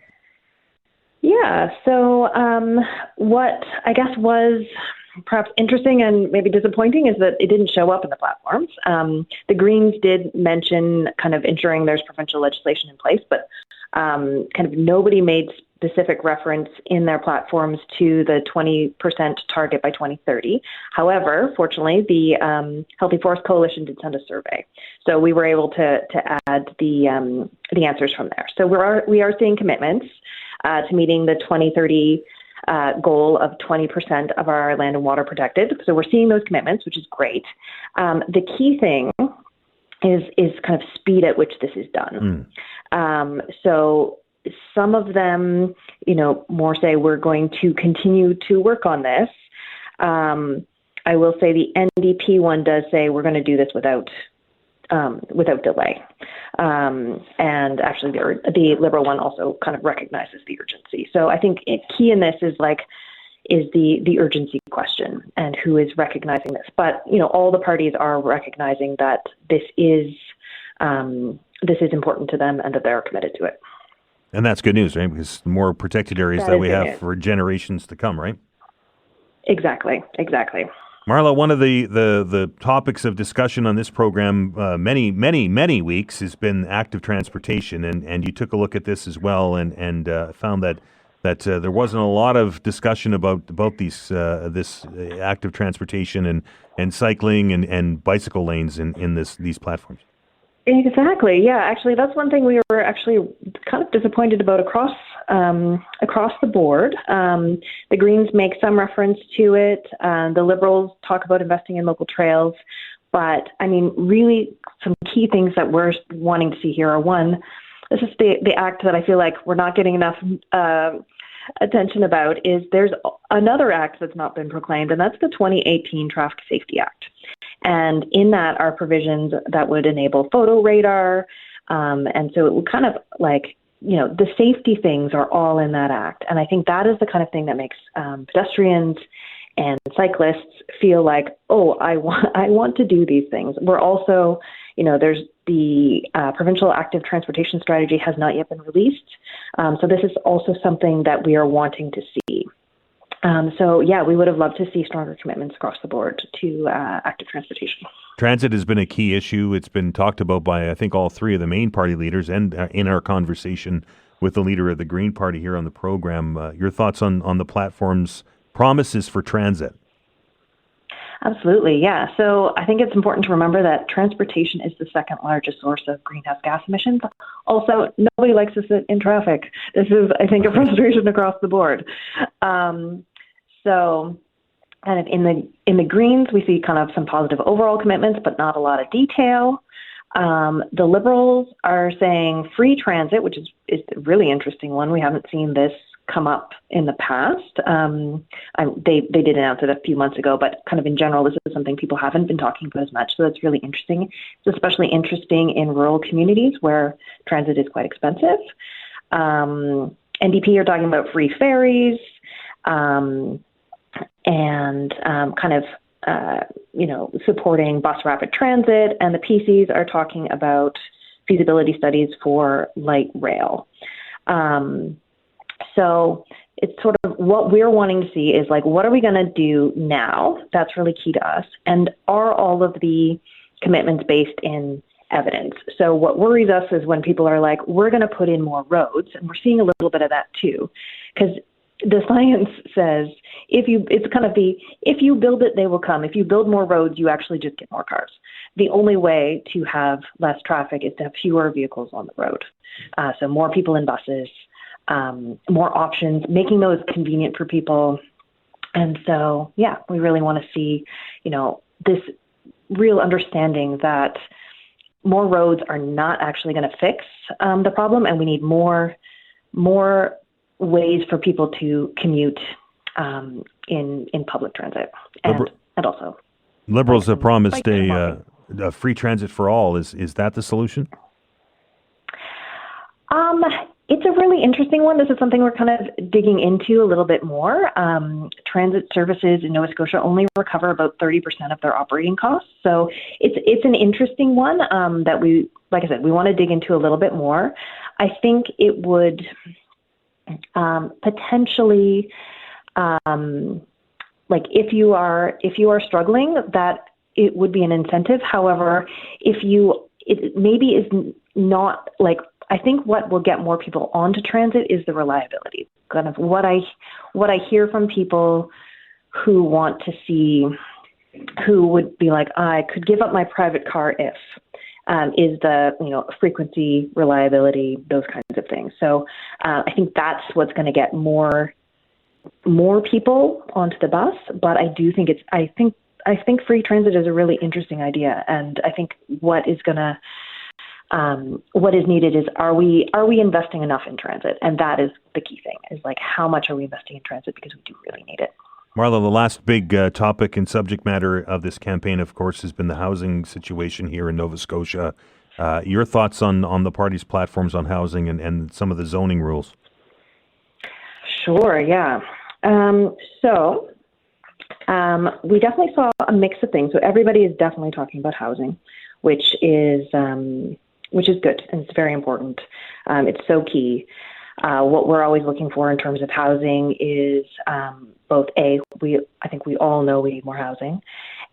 Yeah, so what I guess was perhaps interesting and maybe disappointing is that it didn't show up in the platforms. The Greens did mention kind of ensuring there's provincial legislation in place, but kind of nobody made specific reference in their platforms to the 20% target by 2030. However, fortunately, the Healthy Forest Coalition did send a survey, so we were able to add the answers from there. So we are seeing commitments to meeting the 2030 goal of 20% of our land and water protected. So we're seeing those commitments, which is great. The key thing is kind of speed at which this is done. So some of them, more say we're going to continue to work on this. I will say the NDP one does say we're going to do this without without delay. And actually, the Liberal one also kind of recognizes the urgency. So I think key in this is the urgency question and who is recognizing this. But all the parties are recognizing that this is important to them and that they're committed to it. And that's good news, right? Because the more protected areas that we have for generations to come, right? Exactly. Marla, one of the topics of discussion on this program many weeks has been active transportation, and you took a look at this as well and found that there wasn't a lot of discussion about this active transportation and cycling and bicycle lanes in these platforms. Exactly. Yeah. Actually, that's one thing we were actually kind of disappointed about across the board. The Greens make some reference to it. The Liberals talk about investing in local trails. But I mean, really, some key things that we're wanting to see here are, one, this is the act that I feel like we're not getting enough attention about. Is there's another act that's not been proclaimed, and that's the 2018 Traffic Safety Act. And in that are provisions that would enable photo radar. And so it would kind of the safety things are all in that act. And I think that is the kind of thing that makes pedestrians and cyclists feel like, oh, I want to do these things. We're also, there's the provincial active transportation strategy has not yet been released. So this is also something that we are wanting to see. We would have loved to see stronger commitments across the board to active transportation. Transit has been a key issue. It's been talked about by, I think, all three of the main party leaders and in our conversation with the leader of the Green Party here on the program. Your thoughts on the platform's promises for transit? Absolutely, yeah. So I think it's important to remember that transportation is the second largest source of greenhouse gas emissions. Also, nobody likes to sit in traffic. This is, I think, a frustration across the board. So kind of in the Greens, we see kind of some positive overall commitments, but not a lot of detail. The Liberals are saying free transit, which is a really interesting one. We haven't seen this come up in the past. They did announce it a few months ago, but kind of in general, this is something people haven't been talking about as much. So that's really interesting. It's especially interesting in rural communities where transit is quite expensive. NDP are talking about free ferries and supporting bus rapid transit. And the PCs are talking about feasibility studies for light rail. So it's sort of what we're wanting to see is what are we going to do now? That's really key to us. And are all of the commitments based in evidence? So what worries us is when people are like, we're going to put in more roads. And we're seeing a little bit of that too, because the science says if you build it, they will come. If you build more roads, you actually just get more cars. The only way to have less traffic is to have fewer vehicles on the road. So more people in buses, more options, making those convenient for people. And so, we really want to see, this real understanding that more roads are not actually going to fix the problem, and we need more ways for people to commute in public transit and also. Liberals have promised a free transit for all. Is that the solution? It's a really interesting one. This is something we're kind of digging into a little bit more. Transit services in Nova Scotia only recover about 30% of their operating costs. So it's an interesting one that we, like I said, we want to dig into a little bit more. I think it would potentially, if you are struggling, that it would be an incentive. However, it maybe is not I think what will get more people onto transit is the reliability. Kind of what I hear from people who want to see, who would be like, I could give up my private car if, is the frequency, reliability, those kinds of things. So I think that's what's going to get more people onto the bus. But I do think I think free transit is a really interesting idea, and I think what is needed is are we investing enough in transit? And that is the key thing, is how much are we investing in transit, because we do really need it. Marla, the last big topic and subject matter of this campaign, of course, has been the housing situation here in Nova Scotia. Your thoughts on the party's platforms on housing and some of the zoning rules? Sure, yeah. We definitely saw a mix of things. So everybody is definitely talking about housing, which is good, and it's very important. It's so key. What we're always looking for in terms of housing is both I think we all know we need more housing,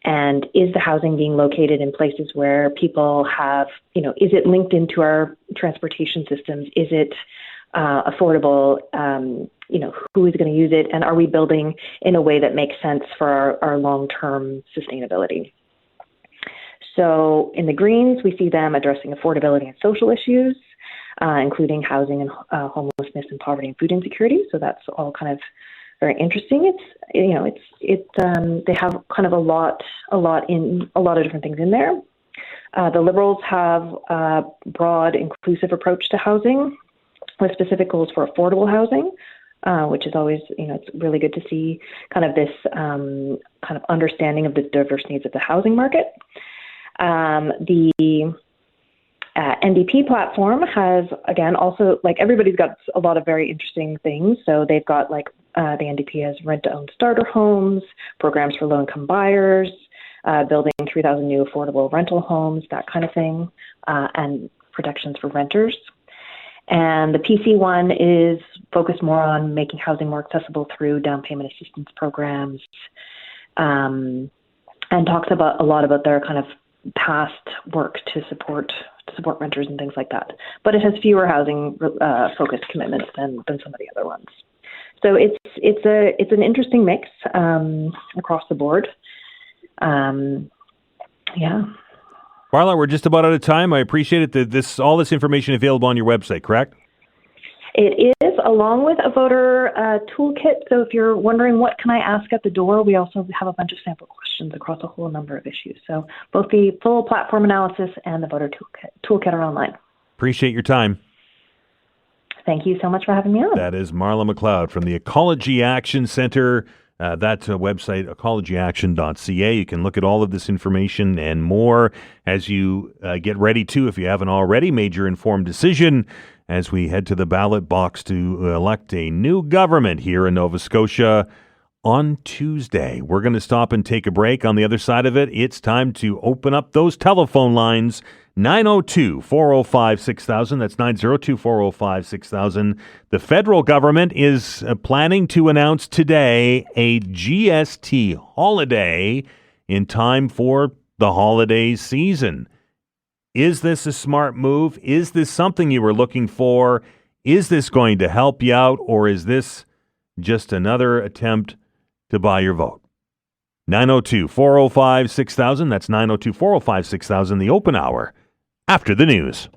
and is the housing being located in places where people have, is it linked into our transportation systems? Is it affordable? Who is going to use it? And are we building in a way that makes sense for our long-term sustainability? So in the Greens, we see them addressing affordability and social issues, including housing and homelessness and poverty and food insecurity. So that's all kind of very interesting. They have kind of a lot of different things in there. The Liberals have a broad, inclusive approach to housing with specific goals for affordable housing, which is always, it's really good to see kind of this kind of understanding of the diverse needs of the housing market. The NDP platform has, again, also, like, everybody's got a lot of very interesting things. So they've got, like, the NDP has rent-to-own starter homes, programs for low-income buyers, building 3,000 new affordable rental homes, that kind of thing, and protections for renters. And the PC one is focused more on making housing more accessible through down payment assistance programs, and talks a lot about their kind of past work to support renters and things like that. But it has fewer housing focused commitments than some of the other ones. So it's an interesting mix across the board. Yeah. Marla, we're just about out of time. I appreciate it. All this information available on your website, correct? It is, along with a voter toolkit. So if you're wondering what can I ask at the door, we also have a bunch of sample questions across a whole number of issues. So both the full platform analysis and the voter toolkit are online. Appreciate your time. Thank you so much for having me on. That is Marla MacLeod from the Ecology Action Centre. That's a website, ecologyaction.ca. You can look at all of this information and more as you get ready to, if you haven't already, made your informed decision as we head to the ballot box to elect a new government here in Nova Scotia on Tuesday. We're going to stop and take a break. On the other side of it, it's time to open up those telephone lines. 902-405-6000. That's 902-405-6000. The federal government is planning to announce today a GST holiday in time for the holiday season. Is this a smart move? Is this something you were looking for? Is this going to help you out, or is this just another attempt to buy your vote? 902-405-6000. That's 902-405-6000, the open hour. After the news.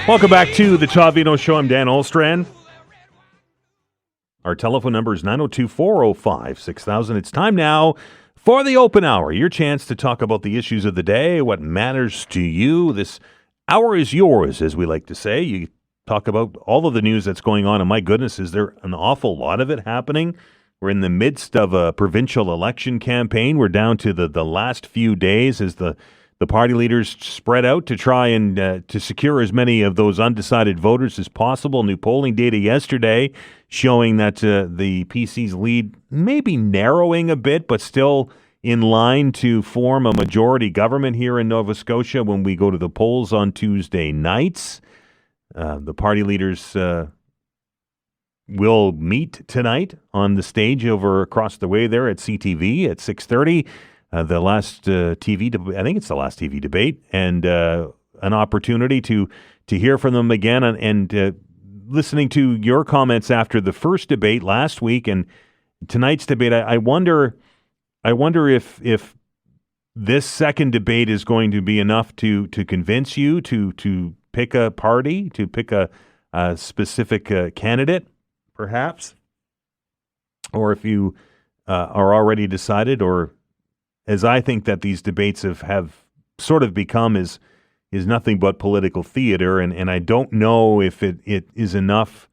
Welcome back to the Todd Veinotte Show. I'm Dan Olstrand. Our telephone number is 902-405-6000. It's time now for the open hour, your chance to talk about the issues of the day, what matters to you. This hour is yours, as we like to say. You talk about all of the news that's going on, and my goodness, is there an awful lot of it happening? We're in the midst of a provincial election campaign. We're down to the last few days as the party leaders spread out to try and to secure as many of those undecided voters as possible. New polling data yesterday showing that the PC's lead may be narrowing a bit, but still in line to form a majority government here in Nova Scotia when we go to the polls on Tuesday nights. The party leaders will meet tonight on the stage over across the way there at CTV at 6:30. The last TV, I think it's the last TV debate, and an opportunity to hear from them again, and listening to your comments after the first debate last week and tonight's debate. I wonder if this second debate is going to be enough to convince you to pick a party, to pick a a specific candidate, perhaps, or if you are already decided, or as I think that these debates have sort of become is nothing but political theater, and I don't know if it is enough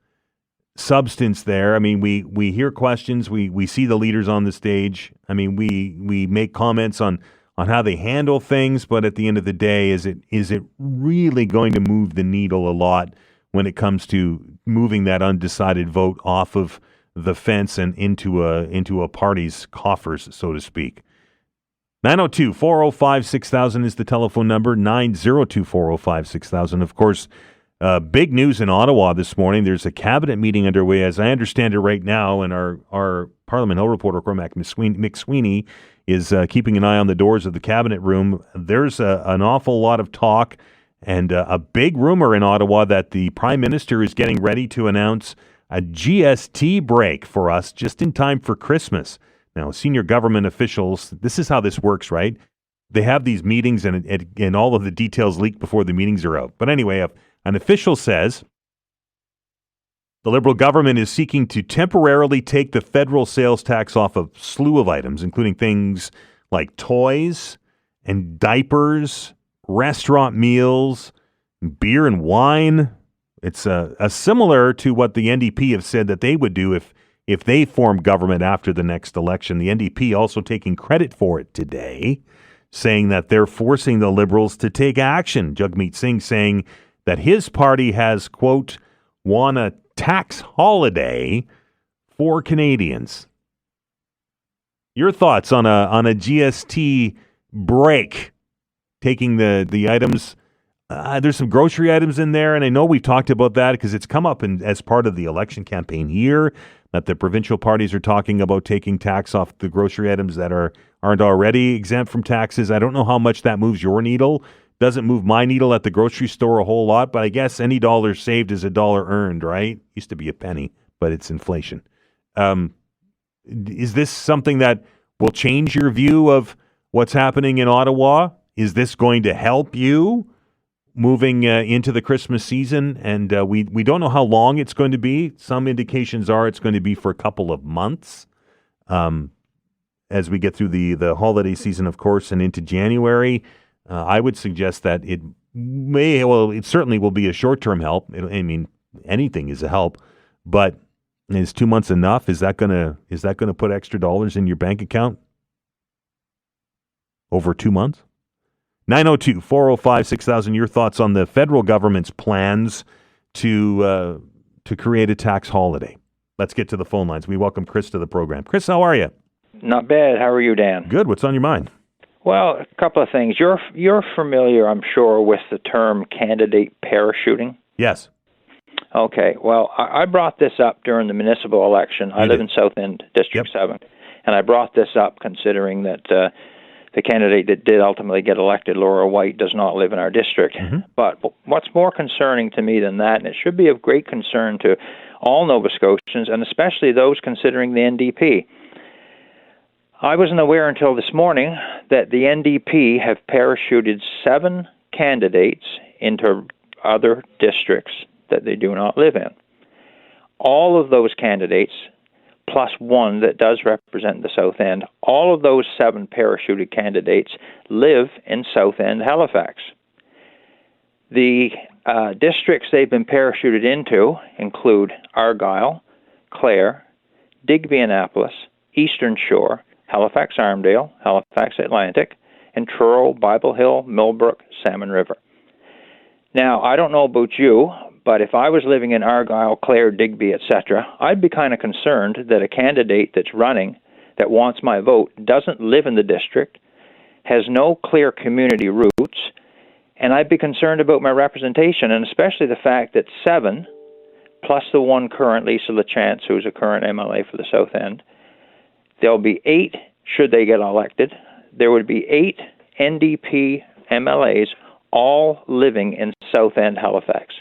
substance there. I mean, we hear questions, we see the leaders on the stage. I mean, we make comments on how they handle things, but at the end of the day, is it really going to move the needle a lot when it comes to moving that undecided vote off of the fence and into a party's coffers, so to speak? 902-405-6000 is the telephone number, 902-405-6000. Of course, big news in Ottawa this morning. There's a cabinet meeting underway, as I understand it right now, and our Parliament Hill reporter, Cormac McSweeney, is keeping an eye on the doors of the cabinet room. There's an awful lot of talk and a big rumor in Ottawa that the Prime Minister is getting ready to announce a GST break for us just in time for Christmas. Now, senior government officials, this is how this works, right? They have these meetings and all of the details leaked before the meetings are out. But anyway, an official says the Liberal government is seeking to temporarily take the federal sales tax off a slew of items, including things like toys and diapers, restaurant meals, beer and wine. It's similar to what the NDP have said that they would do if they form government after the next election. The NDP also taking credit for it today, saying that they're forcing the Liberals to take action. Jagmeet Singh saying that his party has, quote, won a tax holiday for Canadians. Your thoughts on a GST break, taking the items. There's some grocery items in there, and I know we've talked about that because it's come up as part of the election campaign here, that the provincial parties are talking about taking tax off the grocery items that aren't already exempt from taxes. I don't know how much that moves your needle. Doesn't move my needle at the grocery store a whole lot, but I guess any dollar saved is a dollar earned, right? Used to be a penny, but it's inflation. Is this something that will change your view of what's happening in Ottawa? Is this going to help you moving into the Christmas season? And we don't know how long it's going to be. Some indications are it's going to be for a couple of months as we get through the holiday season, of course, and into January. I would suggest that it certainly will be a short-term help. I mean, anything is a help, but is 2 months enough? Is that gonna put extra dollars in your bank account over 2 months? 902-405-6000, your thoughts on the federal government's plans to create a tax holiday. Let's get to the phone lines. We welcome Chris to the program. Chris, how are you? Not bad. How are you, Dan? Good. What's on your mind? Well, a couple of things. You're familiar, I'm sure, with the term candidate parachuting? Yes. Okay. Well, I brought this up during the municipal election. I live in South End, District 7, and I brought this up considering that the candidate that did ultimately get elected, Laura White, does not live in our district. Mm-hmm. But what's more concerning to me than that, and it should be of great concern to all Nova Scotians, and especially those considering the NDP, I wasn't aware until this morning that the NDP have parachuted 7 candidates into other districts that they do not live in. All of those candidates, plus one that does represent the South End, all of those 7 parachuted candidates live in South End, Halifax. The districts they've been parachuted into include Argyll, Clare, Digby-Annapolis, Eastern Shore, Halifax Armdale, Halifax Atlantic, and Truro, Bible Hill, Millbrook, Salmon River. Now, I don't know about you, but if I was living in Argyll, Clare, Digby, etc., I'd be kind of concerned that a candidate that's running that wants my vote doesn't live in the district, has no clear community roots, and I'd be concerned about my representation, and especially the fact that 7, plus the one current, Lisa LaChance, who's a current MLA for the South End, there'll be 8, should they get elected, there would be 8 NDP MLAs all living in South End, Halifax.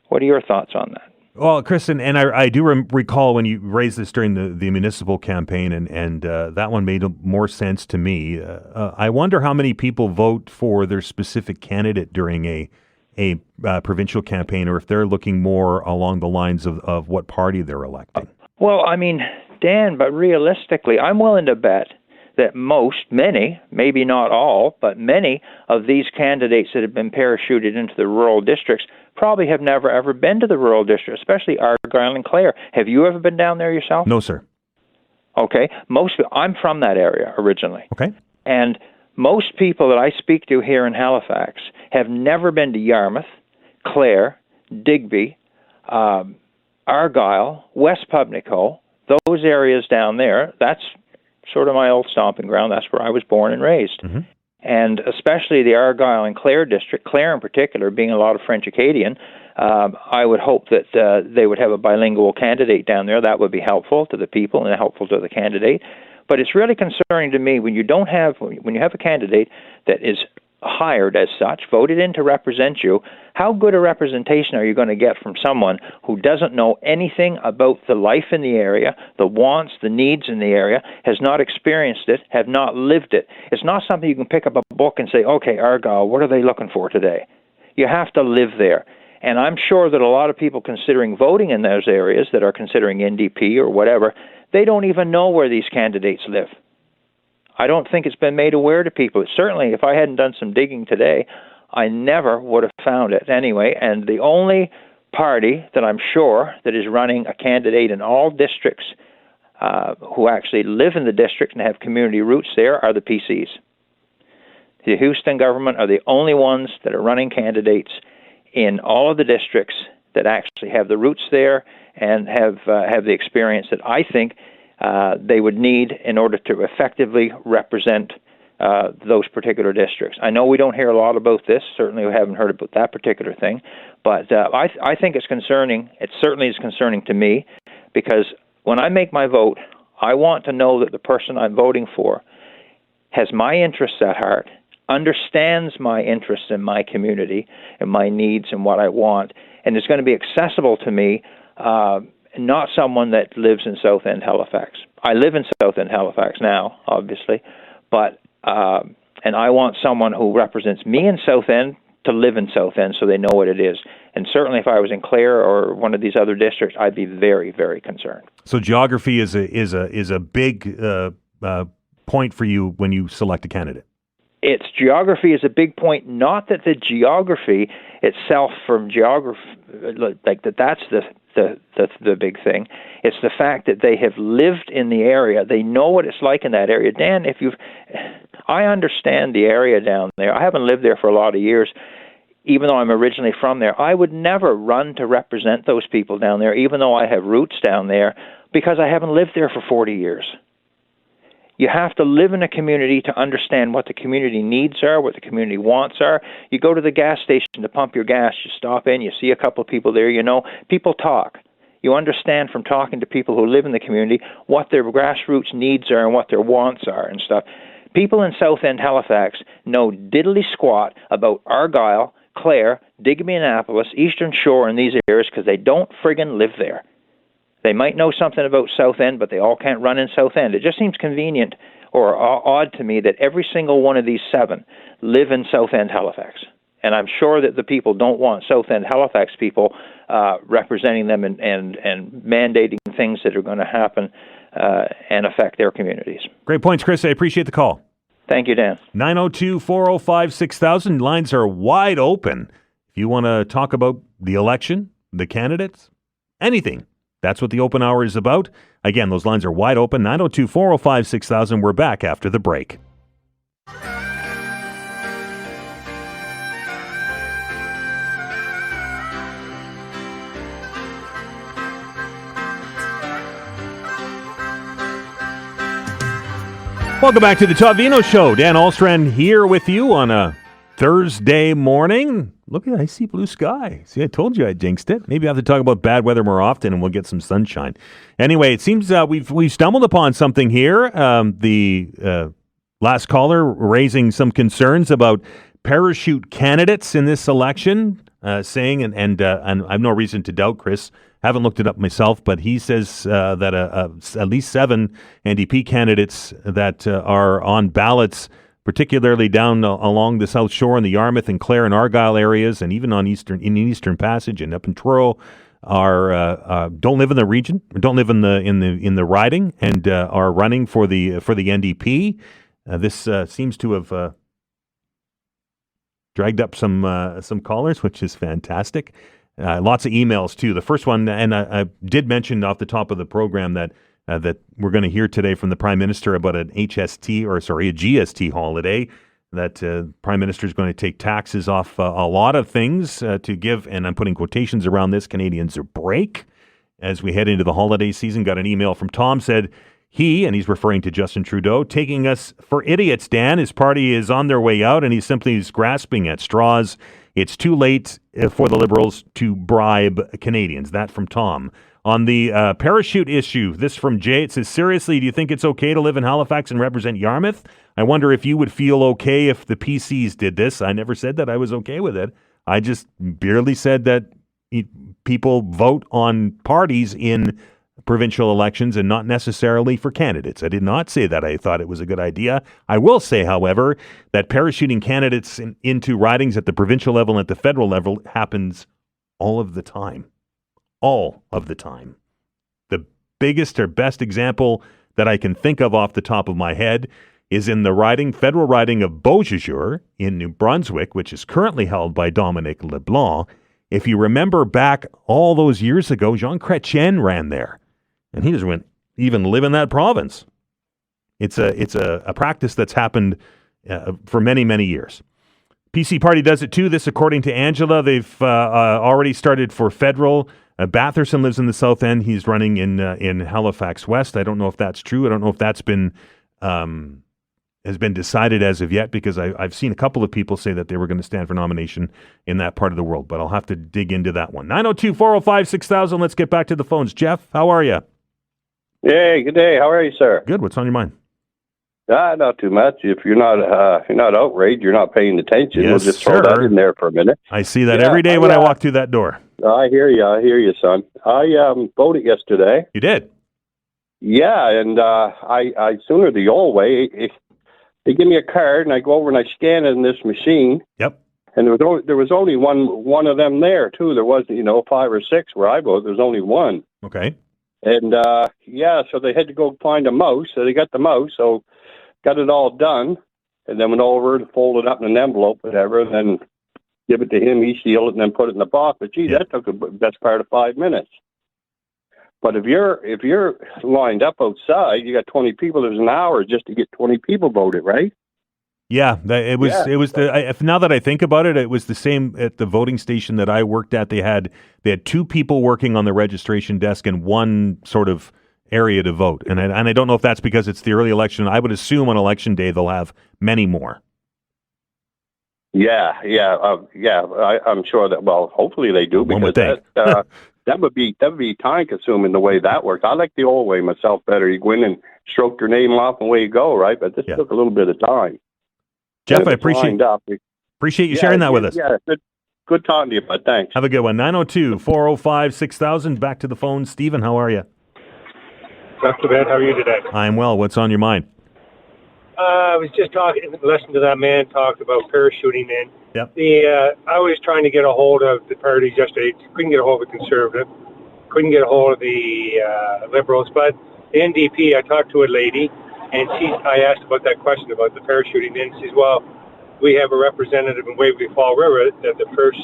What are your thoughts on that? Well, Kristen, and I do recall when you raised this during the municipal campaign, and that one made more sense to me. I wonder how many people vote for their specific candidate during a a provincial campaign, or if they're looking more along the lines of what party they're electing. Well, I mean, Dan, but realistically, I'm willing to bet that many, maybe not all, but many of these candidates that have been parachuted into the rural districts probably have never, ever been to the rural district, especially Argyll and Clare. Have you ever been down there yourself? No, sir. Okay. I'm from that area originally. Okay. And most people that I speak to here in Halifax have never been to Yarmouth, Clare, Digby, Argyll, West Pubnico, those areas down there. That's sort of my old stomping ground. That's where I was born and raised. Mm-hmm. And especially the Argyll and Clare district, Clare in particular, being a lot of French Acadian, I would hope that they would have a bilingual candidate down there. That would be helpful to the people and helpful to the candidate. But it's really concerning to me when you have a candidate that is hired as such, voted in to represent you, how good a representation are you going to get from someone who doesn't know anything about the life in the area, the wants, the needs in the area, has not experienced it, have not lived it? It's not something you can pick up a book and say, okay, Argyll, what are they looking for today? You have to live there. And I'm sure that a lot of people considering voting in those areas that are considering NDP or whatever, they don't even know where these candidates live. I don't think it's been made aware to people. Certainly, if I hadn't done some digging today, I never would have found it anyway. And the only party that I'm sure that is running a candidate in all districts who actually live in the district and have community roots there are the PCs. The Houston government are the only ones that are running candidates in all of the districts that actually have the roots there and have the experience that I think they would need in order to effectively represent those particular districts. I know we don't hear a lot about this. Certainly we haven't heard about that particular thing. But I think it's concerning. It certainly is concerning to me because when I make my vote, I want to know that the person I'm voting for has my interests at heart, understands my interests in my community and my needs and what I want, and is going to be accessible to me, not someone that lives in South End Halifax. I live in South End Halifax now, obviously, but and I want someone who represents me in South End to live in South End so they know what it is. And certainly if I was in Clare or one of these other districts, I'd be very, very concerned. So geography is a big point for you when you select a candidate. Its geography is a big point. Not that the geography itself from geography, like that's the big thing. It's the fact that they have lived in the area. They know what it's like in that area. Dan, I understand the area down there. I haven't lived there for a lot of years, even though I'm originally from there. I would never run to represent those people down there, even though I have roots down there, because I haven't lived there for 40 years. You have to live in a community to understand what the community needs are, what the community wants are. You go to the gas station to pump your gas, you stop in, you see a couple of people there, people talk. You understand from talking to people who live in the community what their grassroots needs are and what their wants are and stuff. People in South End Halifax know diddly squat about Argyll, Clare, Digby Annapolis, Eastern Shore, and these areas because they don't friggin' live there. They might know something about South End, but they all can't run in South End. It just seems convenient or odd to me that every single one of these 7 live in South End Halifax. And I'm sure that the people don't want South End Halifax people representing them and mandating things that are going to happen and affect their communities. Great points, Chris. I appreciate the call. Thank you, Dan. 902-405-6000. Lines are wide open. If you want to talk about the election, the candidates, anything. That's what the open hour is about. Again, those lines are wide open. 902-405-6000. We're back after the break. Welcome back to the Todd Veinotte Show. Dan Ahlstrand here with you on a Thursday morning. Look at, I see blue sky. See, I told you I jinxed it. Maybe I have to talk about bad weather more often and we'll get some sunshine. Anyway, it seems we've stumbled upon something here. The last caller raising some concerns about parachute candidates in this election, saying, and I have no reason to doubt Chris, haven't looked it up myself, but he says that at least 7 NDP candidates that are on ballots particularly down along the South Shore in the Yarmouth and Clare and Argyll areas, and even in the Eastern Passage and up in Truro, don't live in the region, don't live in the riding, and are running for the NDP. This seems to have dragged up some callers, which is fantastic. Lots of emails too. The first one, and I did mention off the top of the program that we're going to hear today from the Prime Minister about a GST holiday, that Prime Minister is going to take taxes off a lot of things to give, and I'm putting quotations around this, Canadians a break as we head into the holiday season. Got an email from Tom, said and he's referring to Justin Trudeau, taking us for idiots, Dan. His party is on their way out, and he simply is grasping at straws. It's too late for the Liberals to bribe Canadians. That from Tom. On the parachute issue, this from Jay. It says, seriously, do you think it's okay to live in Halifax and represent Yarmouth? I wonder if you would feel okay if the PCs did this. I never said that I was okay with it. I just barely said that people vote on parties in provincial elections and not necessarily for candidates. I did not say that I thought it was a good idea. I will say, however, that parachuting candidates into ridings at the provincial level and at the federal level happens all of the time. All of the time. The biggest or best example that I can think of off the top of my head is in the federal riding of Beausejour in New Brunswick, which is currently held by Dominic LeBlanc. If you remember back all those years ago, Jean Chrétien ran there, and he doesn't even live in that province. It's a practice that's happened for many, many years. PC Party does it too. This, according to Angela, they've already started for federal. Batherson lives in the South End. He's running in Halifax West. I don't know if that's true. I don't know if that's been has been decided as of yet, because I've seen a couple of people say that they were going to stand for nomination in that part of the world, but I'll have to dig into that one. 902-405-6000. Let's get back to the phones. Jeff, how are you? Hey, good day. How are you, sir? Good. What's on your mind? Not too much. If you're not outraged, you're not paying attention. Yes, we'll just throw that in there for a minute. I see that every day when I walk through that door. I hear you, son. I voted yesterday. You did? Yeah, and I sooner the old way. They give me a card, and I go over and I scan it in this machine. Yep. And there was only one of them there too. There wasn't 5 or 6 where I voted. There was only one. Okay. And so they had to go find a mouse. So they got the mouse. So got it all done, and then went over and folded up in an envelope, whatever, and then give it to him. He sealed it and then put it in the box. But that took the best part of 5 minutes. But if you're lined up outside, you got 20 people. There's an hour just to get 20 people voted, right? Yeah, it was now that I think about it, it was the same at the voting station that I worked at. They had 2 people working on the registration desk and one sort of area to vote. And I don't know if that's because it's the early election. I would assume on election day they'll have many more. I'm sure that. Well, hopefully they do, because that would be time consuming the way that works. I like the old way myself better. You go in and stroke your name off and away you go, right? But this took a little bit of time. Jeff, I appreciate you sharing that with us. Yeah, good talking to you, bud. Thanks. Have a good one. 902-405-6000. Back to the phone. Stephen, how are you? Not too bad. How are you today? I'm well. What's on your mind? I was just listening to that man talk about parachuting in. Yep. I was trying to get a hold of the parties yesterday. Couldn't get a hold of the Conservative. Couldn't get a hold of the Liberals. But the NDP, I talked to a lady, and I asked about that question about the parachuting in. She says, well, we have a representative in Waverley Fall River that the first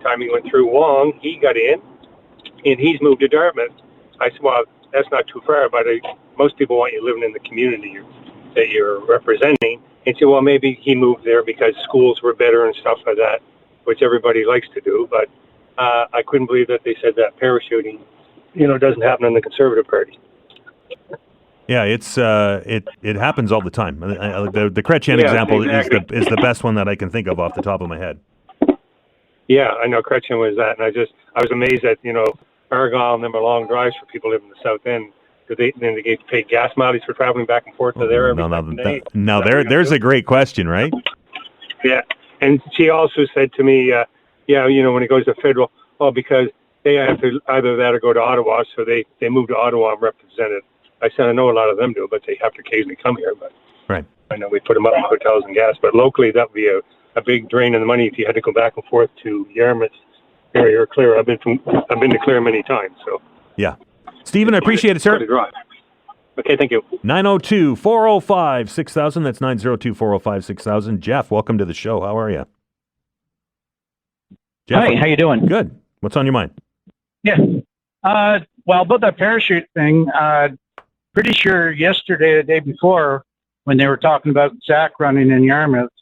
time he went through Wong, he got in, and he's moved to Dartmouth. I said, well, that's not too far, but most people want you living in the community that you're representing. And said, well, maybe he moved there because schools were better and stuff like that, which everybody likes to do. But I couldn't believe that they said that parachuting, doesn't happen in the Conservative Party. Yeah, it happens all the time. The Chrétien example exactly. is the best one that I can think of off the top of my head. Yeah, I know Chrétien was that, and I was amazed that Argyll and them are long drives for people living in the South End. Then they get paid gas mileage for traveling back and forth to there every day. Now there's a great question, right? Yeah, and she also said to me, when it goes to federal, because they have to either that or go to Ottawa, so they move to Ottawa and represent it. I said I know a lot of them do, but they have to occasionally come here. But right. I know we put them up in hotels and gas, but locally that would be a big drain on the money if you had to go back and forth to Yarmouth area or Clear. I've been to Clear many times. So yeah, Stephen, I appreciate it, sir. Okay, thank you. 902-405-6000. That's 902-405-6000. Jeff, welcome to the show. How are you? Jeff, hi, how you doing? Good. What's on your mind? Yeah. Well, about that parachute thing, pretty sure yesterday, the day before, when they were talking about Zach running in Yarmouth,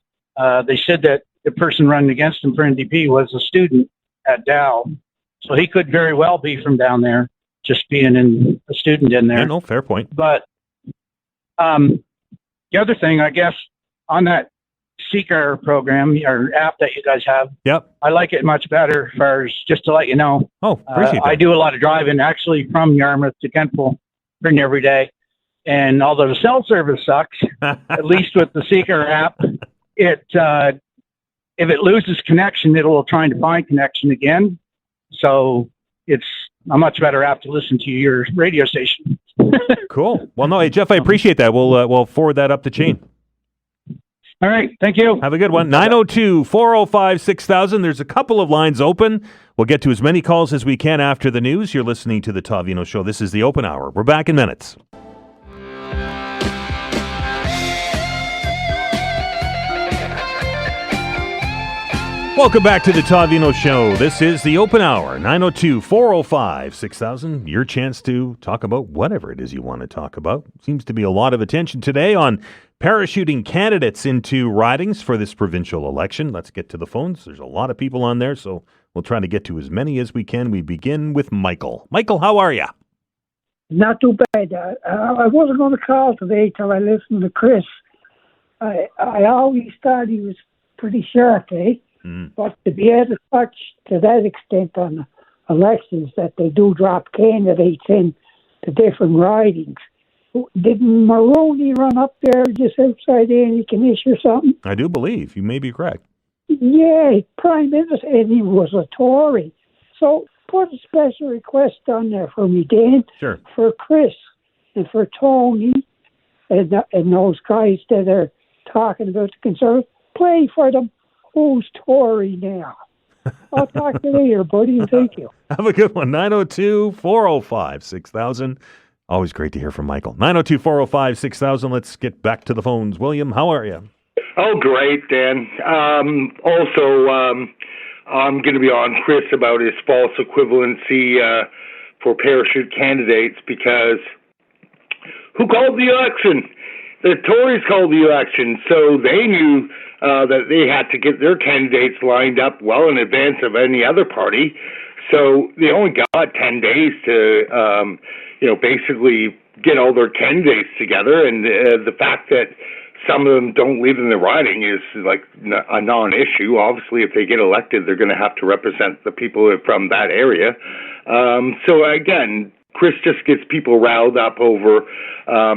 they said that the person running against him for NDP was a student at Dow. So he could very well be from down there, just being a student in there. Yeah, no, fair point. But the other thing, I guess, on that Seeker program or app that you guys have, yep, I like it much better as far as just to let you know. Oh, appreciate that. I do a lot of driving actually from Yarmouth to Kentville pretty every day. And although the cell service sucks, at least with the Seeker app, if it loses connection, it will try and find connection again. So it's a much better app to listen to your radio station. Cool. Well, no, hey, Jeff, I appreciate that. We'll forward that up the chain. All right. Thank you. Have a good one. 902-405-6000. There's a couple of lines open. We'll get to as many calls as we can after the news. You're listening to the Todd Veinotte Show. This is the Open Hour. We're back in minutes. Welcome back to the Todd Veinotte Show. This is the Open Hour, 902-405-6000. Your chance to talk about whatever it is you want to talk about. Seems to be a lot of attention today on parachuting candidates into ridings for this provincial election. Let's get to the phones. There's a lot of people on there, so we'll try to get to as many as we can. We begin with Michael. Michael, how are you? Not too bad. I wasn't going to call today till I listened to Chris. I always thought he was pretty sharp, eh? But to be able to touch to that extent on elections that they do drop candidates in to different ridings. Didn't Maroney run up there just outside Annie-Kanish or something? I do believe. You may be correct. Yeah, Prime Minister, and he was a Tory. So put a special request on there for me, Dan. Sure. For Chris and for Tony and those guys that are talking about the Conservatives. Play for them. Who's Tory now? I'll talk to you later, buddy, and thank you. Have a good one. 902-405-6000. Always great to hear from Michael. 902-405-6000. Let's get back to the phones. William, how are you? Oh, great, Dan. I'm going to be on Chris about his false equivalency for parachute candidates because who called the election? The Tories called the election, so they knew that they had to get their candidates lined up well in advance of any other party. So they only got 10 days to, basically get all their candidates together. And the fact that some of them don't live in the riding is like a non-issue. Obviously, if they get elected, they're going to have to represent the people from that area. So again, Chris just gets people riled up over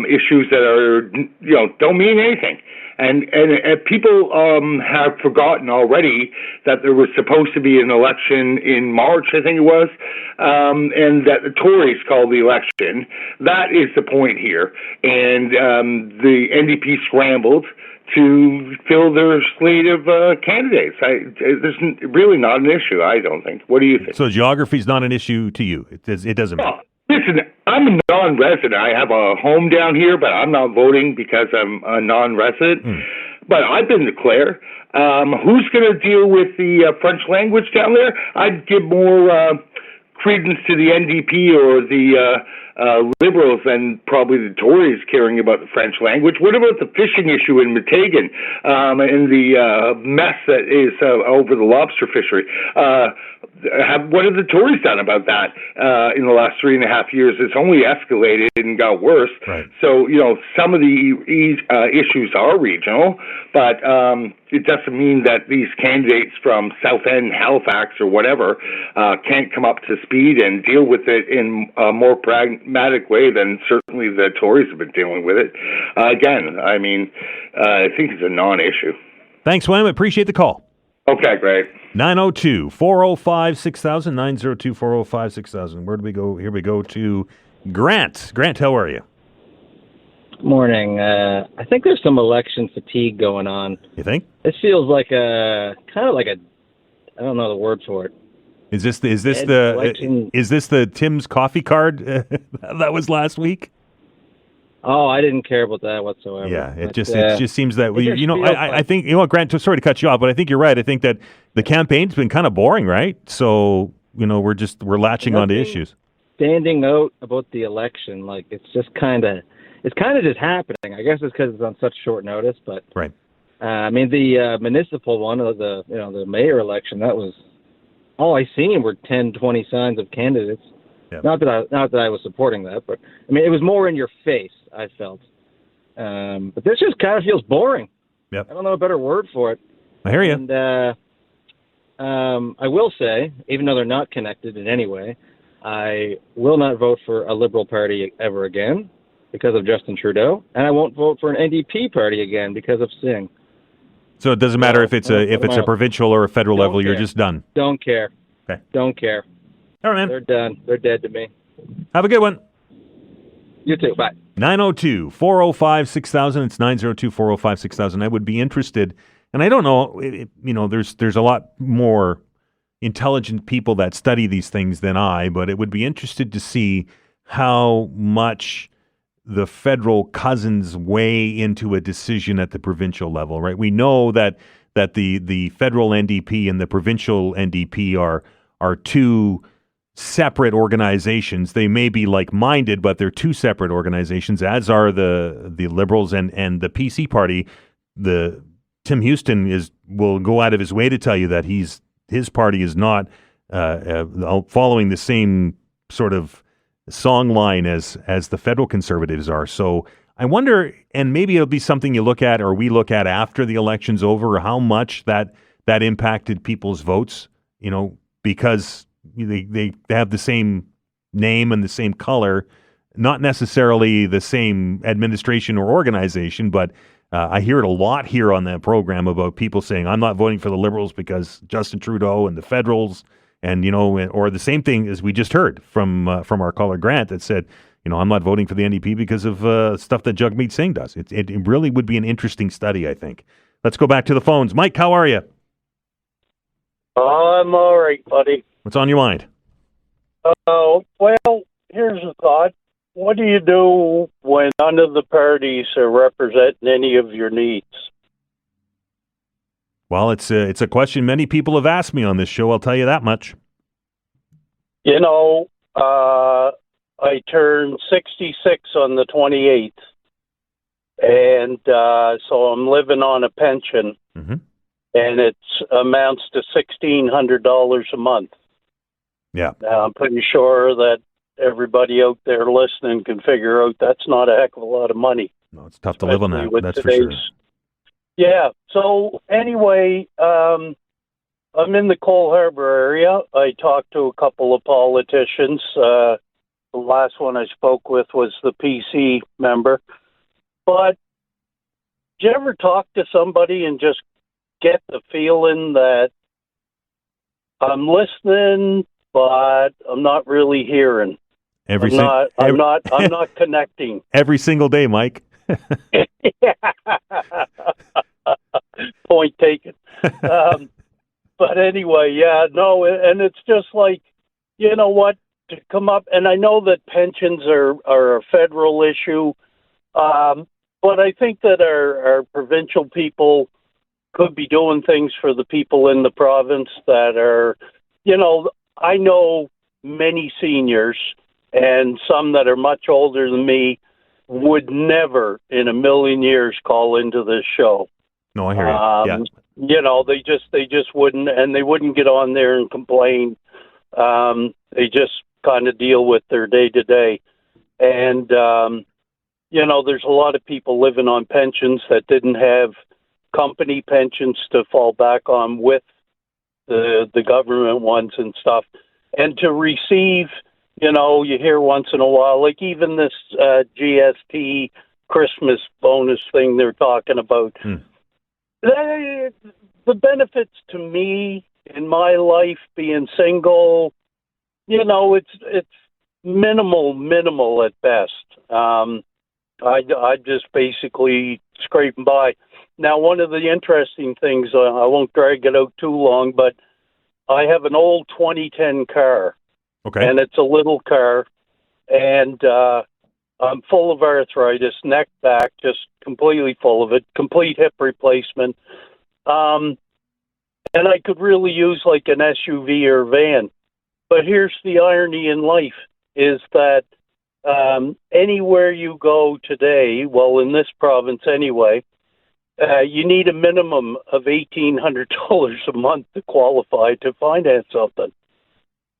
issues that are, don't mean anything. And people have forgotten already that there was supposed to be an election in March, I think it was, and that the Tories called the election. That is the point here. And the NDP scrambled to fill their slate of candidates. There's really not an issue, I don't think. What do you think? So geography's not an issue to you? It doesn't matter? Listen, I'm a non-resident. I have a home down here, but I'm not voting because I'm a non-resident. But I've been to Clare. Who's going to deal with the French language down there? I'd give more credence to the NDP or the Liberals than probably the Tories caring about the French language. What about the fishing issue in Mitigation and the mess that is over the lobster fishery? What have the Tories done about that in the last 3.5 years? It's only escalated and got worse. Right. So, some of the issues are regional, but it doesn't mean that these candidates from South End, Halifax, or whatever can't come up to speed and deal with it in a more pragmatic way than certainly the Tories have been dealing with it. Again, I think it's a non-issue. Thanks, William. Appreciate the call. Okay, great. 902-405-6000, 902-405-6000. Where do we go? Here we go to Grant. Grant, how are you? Morning. I think there's some election fatigue going on. You think? This feels like I don't know the word for it. Is this the Tim's coffee card that was last week? Oh, I didn't care about that whatsoever. Yeah, it just seems that I think Grant. Sorry to cut you off, but I think you're right. I think that the campaign's been kind of boring, right? So we're latching onto issues. Standing out about the election, like it's kind of just happening. I guess it's because it's on such short notice, but right. The municipal one, the mayor election, that was all I seen were 10, 20 signs of candidates. Yep. Not that I was supporting that, but it was more in your face, I felt. But this just kind of feels boring. Yep. I don't know a better word for it. I hear you. And I will say, even though they're not connected in any way, I will not vote for a Liberal Party ever again because of Justin Trudeau, and I won't vote for an NDP party again because of Singh. So it doesn't matter if it's a provincial or a federal level. You're just done. Don't care. Okay. Don't care. All right, man. They're done. They're dead to me. Have a good one. You too. Bye. 902-405-6000. It's 902-405-6000. I would be interested, and I don't know, there's a lot more intelligent people that study these things than I, but it would be interested to see how much the federal cousins weigh into a decision at the provincial level, right? We know that the federal NDP and the provincial NDP are two separate organizations. They may be like-minded, but they're two separate organizations, as are the Liberals and the PC party. The Tim Houston will go out of his way to tell you that his party is not following the same sort of song line as the federal Conservatives are. So I wonder, and maybe it'll be something you look at or we look at after the election's over, how much that impacted people's votes, because they have the same name and the same color, not necessarily the same administration or organization, but I hear it a lot here on the program about people saying, I'm not voting for the Liberals because Justin Trudeau and the Federals, and or the same thing as we just heard from our caller Grant that said, I'm not voting for the NDP because of stuff that Jagmeet Singh does. It really would be an interesting study, I think. Let's go back to the phones. Mike, how are you? I'm all right, buddy. What's on your mind? Well, here's a thought. What do you do when none of the parties are representing any of your needs? Well, it's a question many people have asked me on this show, I'll tell you that much. I turned 66 on the 28th, and so I'm living on a pension, mm-hmm. and it amounts to $1,600 a month. Yeah. Now, I'm pretty sure that everybody out there listening can figure out that's not a heck of a lot of money. No, it's tough to live on that, that's for sure. Yeah, so anyway, I'm in the Cole Harbour area. I talked to a couple of politicians. The last one I spoke with was the PC member. But did you ever talk to somebody and just get the feeling that I'm listening, but I'm not really hearing? I'm not connecting. Every single day, Mike. Point taken. But anyway, and it's just like, you know what, to come up, and I know that pensions are a federal issue, but I think that our provincial people could be doing things for the people in the province that are, I know many seniors and some that are much older than me would never in a million years call into this show. No, I hear you. Yeah. They just wouldn't, and they wouldn't get on there and complain. They just kind of deal with their day to day. And, there's a lot of people living on pensions that didn't have company pensions to fall back on with the government ones and stuff. And to receive, you hear once in a while, like even this GST Christmas bonus thing they're talking about. The benefits to me in my life being single, it's minimal at best. I just basically scraping by. Now, one of the interesting things, I won't drag it out too long, but I have an old 2010 car. Okay. And it's a little car, and I'm full of arthritis, neck, back, just completely full of it, complete hip replacement. And I could really use like an SUV or van. But here's the irony in life, is that anywhere you go today, well, in this province anyway, you need a minimum of $1,800 a month to qualify to finance something.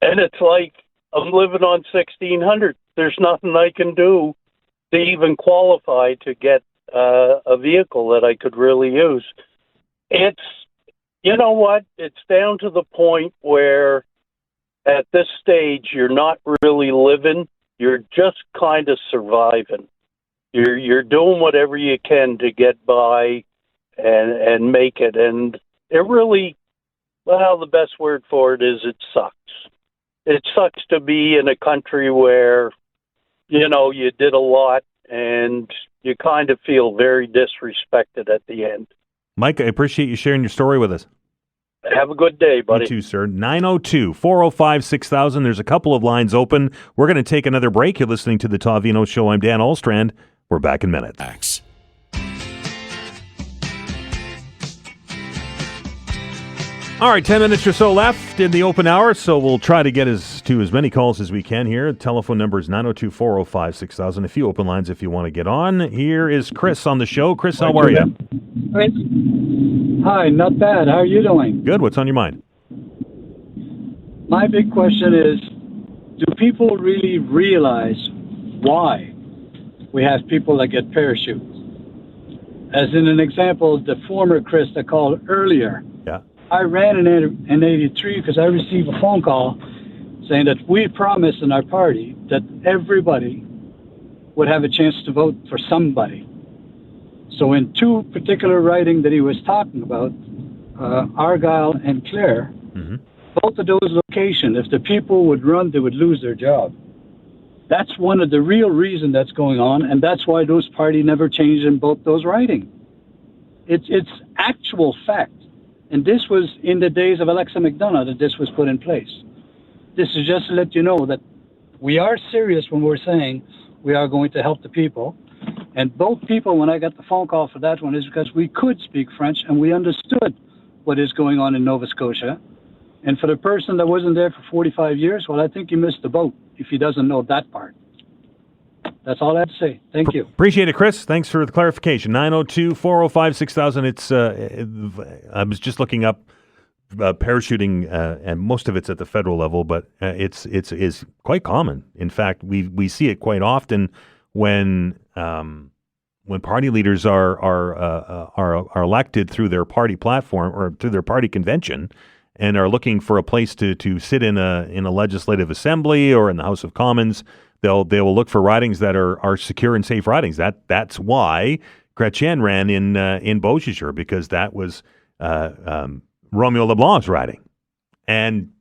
And it's like, I'm living on $1,600. There's nothing I can do to even qualify to get a vehicle that I could really use. It's, you know what? It's down to the point where at this stage, you're not really living. You're just kind of surviving. You're doing whatever you can to get by and make it. And it really, well, the best word for it is it sucks. It sucks to be in a country where, you know, you did a lot and you kind of feel very disrespected at the end. Mike, I appreciate you sharing your story with us. Have a good day, buddy. You too, sir. 902-405-6000. There's a couple of lines open. We're going to take another break. You're listening to the Todd Veinotte Show. I'm Dan Olstrand. We're back in minutes. All right, 10 minutes or so left in the open hour, so we'll try to get to as many calls as we can here. Telephone number is 902-405-6000. A few open lines if you want to get on. Here is Chris on the show. Chris, how are you? Hi, not bad. How are you doing? Good. What's on your mind? My big question is, do people really realize why we have people that get parachutes? As in an example, the former Chris that called earlier. Yeah. I ran in 83 because I received a phone call saying that we promised in our party that everybody would have a chance to vote for somebody. So in two particular riding that he was talking about, Argyll and Clare, both of those locations, if the people would run, they would lose their job. That's one of the real reasons that's going on, and that's why those parties never changed in both those ridings. It's actual fact. And this was in the days of Ahsan McDonald that this was put in place. This is just to let you know that we are serious when we're saying we are going to help the people. And both people, when I got the phone call for that one, is because we could speak French and we understood what is going on in Nova Scotia. And for the person that wasn't there for 45 years, well, I think he missed the boat if he doesn't know that part. That's all I have to say. Thank you. Appreciate it, Chris. Thanks for the clarification. 902-405-6000. It's I was just looking up parachuting, and most of it's at the federal level, but it's quite common. In fact, we see it quite often when party leaders are elected through their party platform or through their party convention, and are looking for a place to sit in a legislative assembly or in the House of Commons. They will look for ridings that are secure and safe ridings. That's why Chrétien ran in Beausejour, because that was Romeo Leblanc's riding, and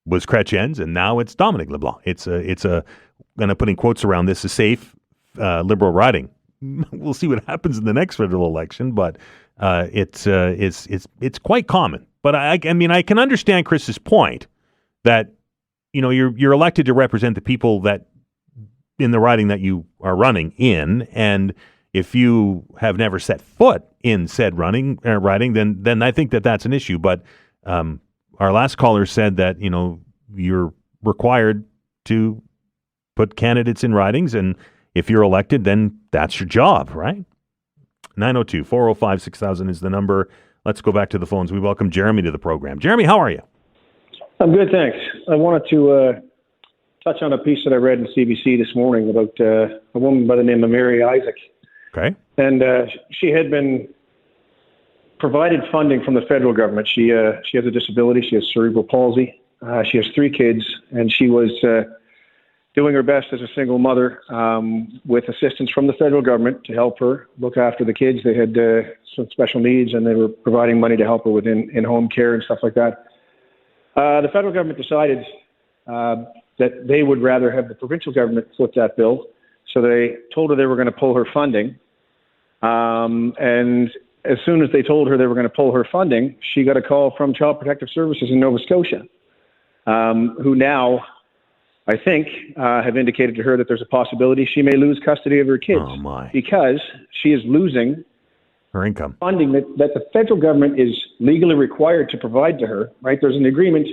was Chrétien's, and now it's Dominic LeBlanc. It's a going to put in quotes around this, a safe Liberal riding. We'll see what happens in the next federal election, but it's quite common. But I mean, I can understand Chris's point that, you know, you're elected to represent the people that in the riding that you are running in, and if you have never set foot in said riding, then I think that's an issue. But our last caller said that, you know, you're required to put candidates in ridings, and if you're elected, then that's your job, right? 902-405-6000 is the number. Let's go back to the phones. We welcome Jeremy to the program. Jeremy, how are you? I'm good, thanks. I wanted to touch on a piece that I read in CBC this morning about a woman by the name of Mary Isaac. Okay. And she had been provided funding from the federal government. She has a disability. She has cerebral palsy. She has 3 kids, and she was doing her best as a single mother with assistance from the federal government to help her look after the kids. They had some special needs, and they were providing money to help her with in-home care and stuff like that. The federal government decided that they would rather have the provincial government foot that bill. So they told her they were going to pull her funding. And as soon as they told her they were going to pull her funding, she got a call from Child Protective Services in Nova Scotia, who now, I think, have indicated to her that there's a possibility she may lose custody of her kids because she is losing her income funding that the federal government is legally required to provide to her. Right? There's an agreement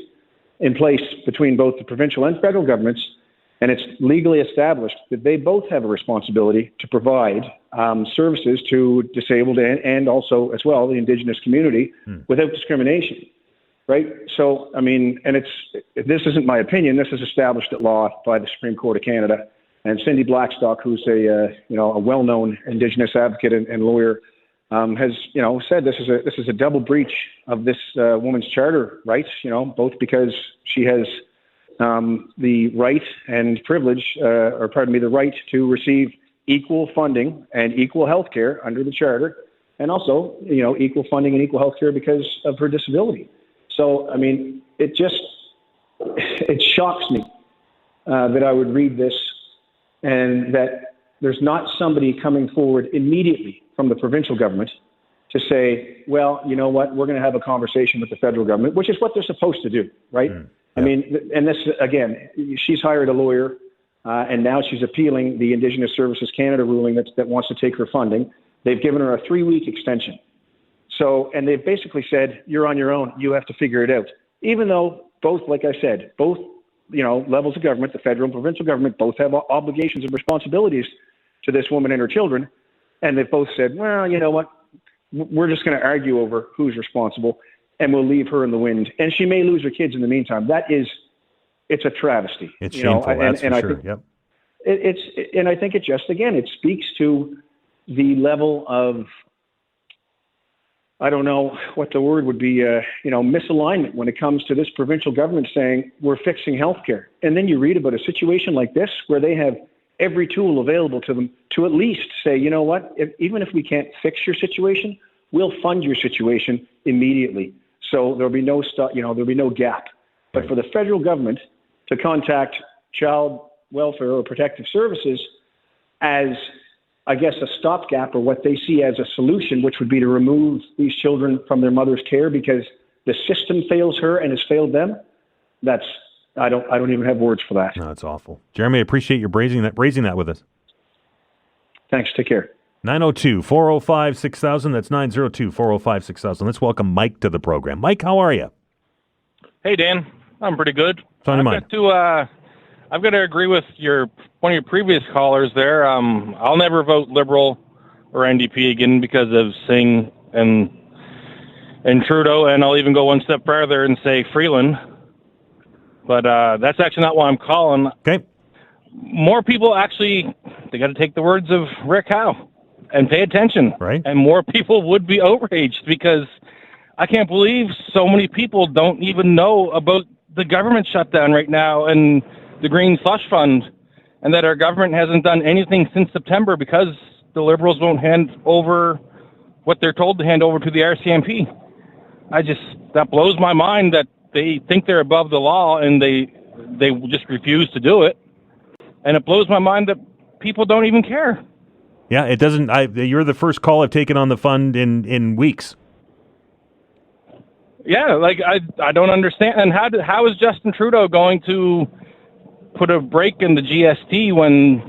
in place between both the provincial and federal governments, and it's legally established that they both have a responsibility to provide services to disabled and also as well the Indigenous community without discrimination. Right. So, I mean, and this isn't my opinion. This is established at law by the Supreme Court of Canada. And Cindy Blackstock, who's a well-known Indigenous advocate and lawyer, has said this is a double breach of this woman's charter rights. Both because she has the right and privilege, the right to receive equal funding and equal health care under the charter, and also equal funding and equal health care because of her disability. So, I mean, it shocks me that I would read this and that there's not somebody coming forward immediately from the provincial government to say, well, you know what, we're going to have a conversation with the federal government, which is what they're supposed to do, right? I mean, and this, again, she's hired a lawyer and now she's appealing the Indigenous Services Canada ruling that wants to take her funding. They've given her a 3-week extension. So, and they've basically said, you're on your own. You have to figure it out. Even though both, like I said, both, levels of government, the federal and provincial government, both have obligations and responsibilities to this woman and her children. And they've both said, well, you know what? We're just going to argue over who's responsible and we'll leave her in the wind. And she may lose her kids in the meantime. It's a travesty. It's shameful, that's for sure. And I think it just, again, it speaks to the level of, I don't know what the word would be, misalignment when it comes to this provincial government saying we're fixing healthcare. And then you read about a situation like this where they have every tool available to them to at least say, you know what, even if we can't fix your situation, we'll fund your situation immediately. So there'll be no there'll be no gap. But for the federal government to contact Child Welfare or Protective Services as, I guess, a stopgap or what they see as a solution, which would be to remove these children from their mother's care because the system fails her and has failed them. I don't even have words for that. No, that's awful. Jeremy, I appreciate you raising that with us. Thanks. Take care. 902-405-6000. That's 902-405-6000. Let's welcome Mike to the program. Mike, how are you? Hey, Dan. I'm pretty good. I've got to agree with one of your previous callers there. I'll never vote Liberal or NDP again because of Singh and Trudeau, and I'll even go one step further and say Freeland. But that's actually not why I'm calling. Okay. More people they got to take the words of Rick Howe and pay attention. Right. And more people would be outraged because I can't believe so many people don't even know about the government shutdown right now and the Green Slush Fund, and that our government hasn't done anything since September because the Liberals won't hand over what they're told to hand over to the RCMP. That blows my mind that they think they're above the law and they just refuse to do it. And it blows my mind that people don't even care. Yeah, it doesn't. You're the first call I've taken on the fund in weeks. Yeah, I don't understand. And how is Justin Trudeau going to put a break in the GST when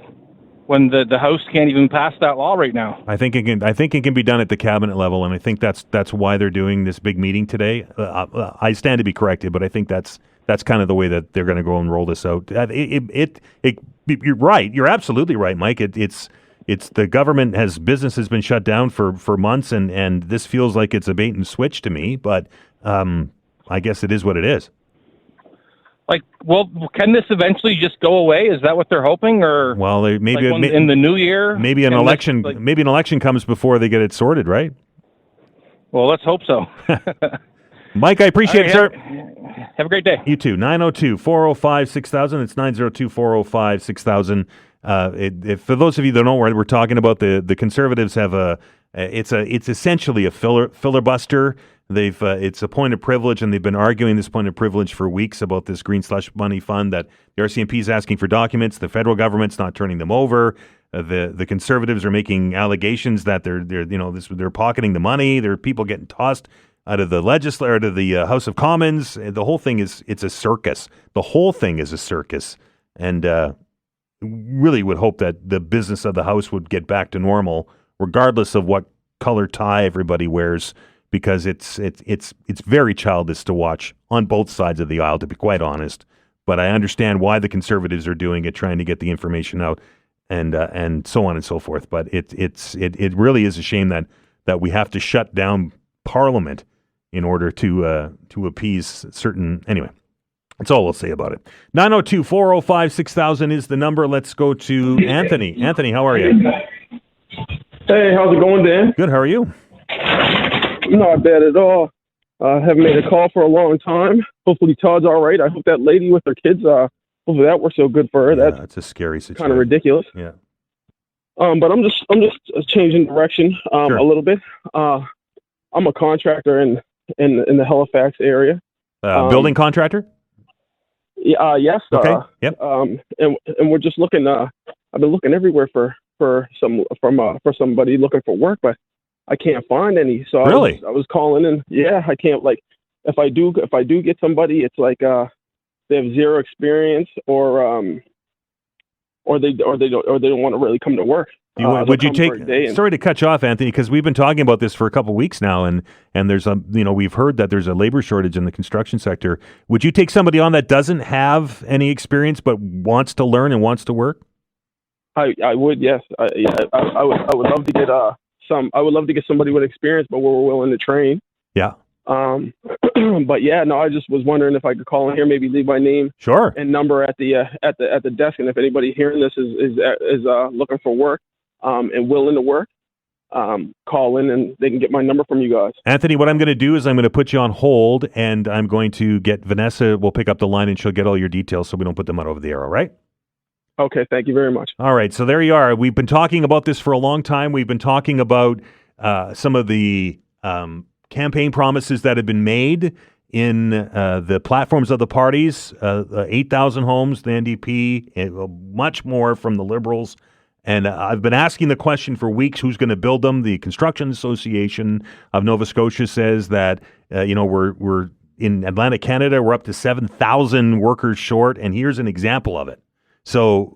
the House can't even pass that law right now? I think it can be done at the cabinet level, and I think that's why they're doing this big meeting today. I stand to be corrected, but I think that's kind of the way that they're going to go and roll this out. You're right. You're absolutely right, Mike. It's the government business has been shut down for months, and this feels like it's a bait and switch to me. But I guess it is what it is. Can this eventually just go away? Is that what they're hoping, or in the new year? Maybe an election comes before they get it sorted, right? Well, let's hope so. Mike, I appreciate it, sir. Have a great day. You too. 902-405-6000. It's 902-405-6000. For those of you that don't know, we're talking about the Conservatives have it's essentially a filibuster. It's a point of privilege, and they've been arguing this point of privilege for weeks about this Green Slush Money Fund that the RCMP is asking for documents. The federal government's not turning them over. the Conservatives are making allegations that they're pocketing the money. There are people getting tossed out of the out of the House of Commons. The whole thing it's a circus. The whole thing is a circus, and really would hope that the business of the House would get back to normal, regardless of what color tie everybody wears, because it's very childish to watch on both sides of the aisle, to be quite honest. But I understand why the Conservatives are doing it, trying to get the information out, and so on and so forth. But it really is a shame that we have to shut down Parliament in order to appease certain. Anyway, that's all we'll say about it. 902-405-6000 is the number. Let's go to Anthony. Anthony, how are you? Hey, how's it going, Dan? Good. How are you? Not bad at all. Haven't made a call for a long time. Hopefully Todd's all right. I hope that lady with her kids, hopefully that works so good for her. That's a scary situation. Kind of ridiculous. Yeah. But I'm just changing direction Sure. a little bit. I'm a contractor in the Halifax area. Building contractor? Yes. Okay. Yep. And we're just looking. I've been looking everywhere for somebody looking for work, but I can't find any. So really, I was calling and I can't. Like, if I do get somebody, it's like they have zero experience, or they don't want to really come to work. Would you take? Sorry to cut you off, Anthony, because we've been talking about this for a couple of weeks now, and there's we've heard that there's a labor shortage in the construction sector. Would you take somebody on that doesn't have any experience but wants to learn and wants to work? I would, yes. I would love to get I would love to get somebody with experience, but we're willing to train. Yeah. But I just was wondering if I could call in here, maybe leave my name, sure, and number at the desk, and if anybody hearing this is looking for work, and willing to work, call in and they can get my number from you guys. Anthony, what I'm going to do is I'm going to put you on hold, and I'm going to get Vanessa. We'll pick up the line, and she'll get all your details, so we don't put them out over the air. All right? Okay, thank you very much. All right, so there you are. We've been talking about this for a long time. We've been talking about some of the campaign promises that have been made in the platforms of the parties, 8,000 homes, the NDP, much more from the Liberals. And I've been asking the question for weeks, who's going to build them? The Construction Association of Nova Scotia says that, we're in Atlantic Canada, we're up to 7,000 workers short, and here's an example of it. So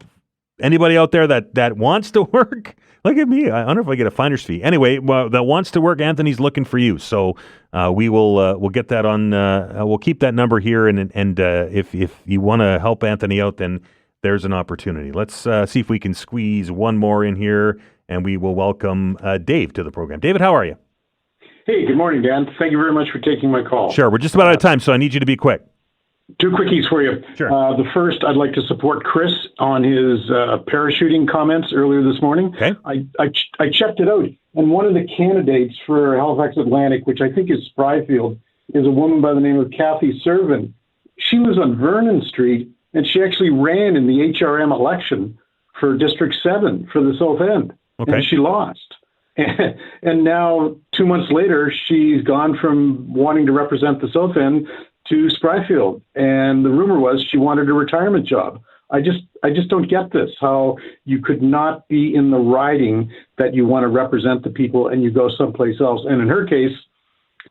anybody out there that wants to work, look at me. I don't know if I get a finder's fee. Anyway, that wants to work, Anthony's looking for you. So we'll get that on. We'll keep that number here, and if you want to help Anthony out, then there's an opportunity. Let's see if we can squeeze one more in here, and we will welcome Dave to the program. David, how are you? Hey, good morning, Dan. Thank you very much for taking my call. Sure, we're just about out of time, so I need you to be quick. Two quickies for you. Sure. The first, I'd like to support Chris on his parachuting comments earlier this morning. Okay. I checked it out, and one of the candidates for Halifax Atlantic, which I think is Spryfield, is a woman by the name of Kathy Servin. She lives on Vernon Street, and she actually ran in the HRM election for District 7 for the South End, and she lost. And now, 2 months later, she's gone from wanting to represent the South End to Spryfield, and the rumor was she wanted a retirement job. I just don't get this, how you could not be in the riding that you want to represent the people and you go someplace else. And in her case,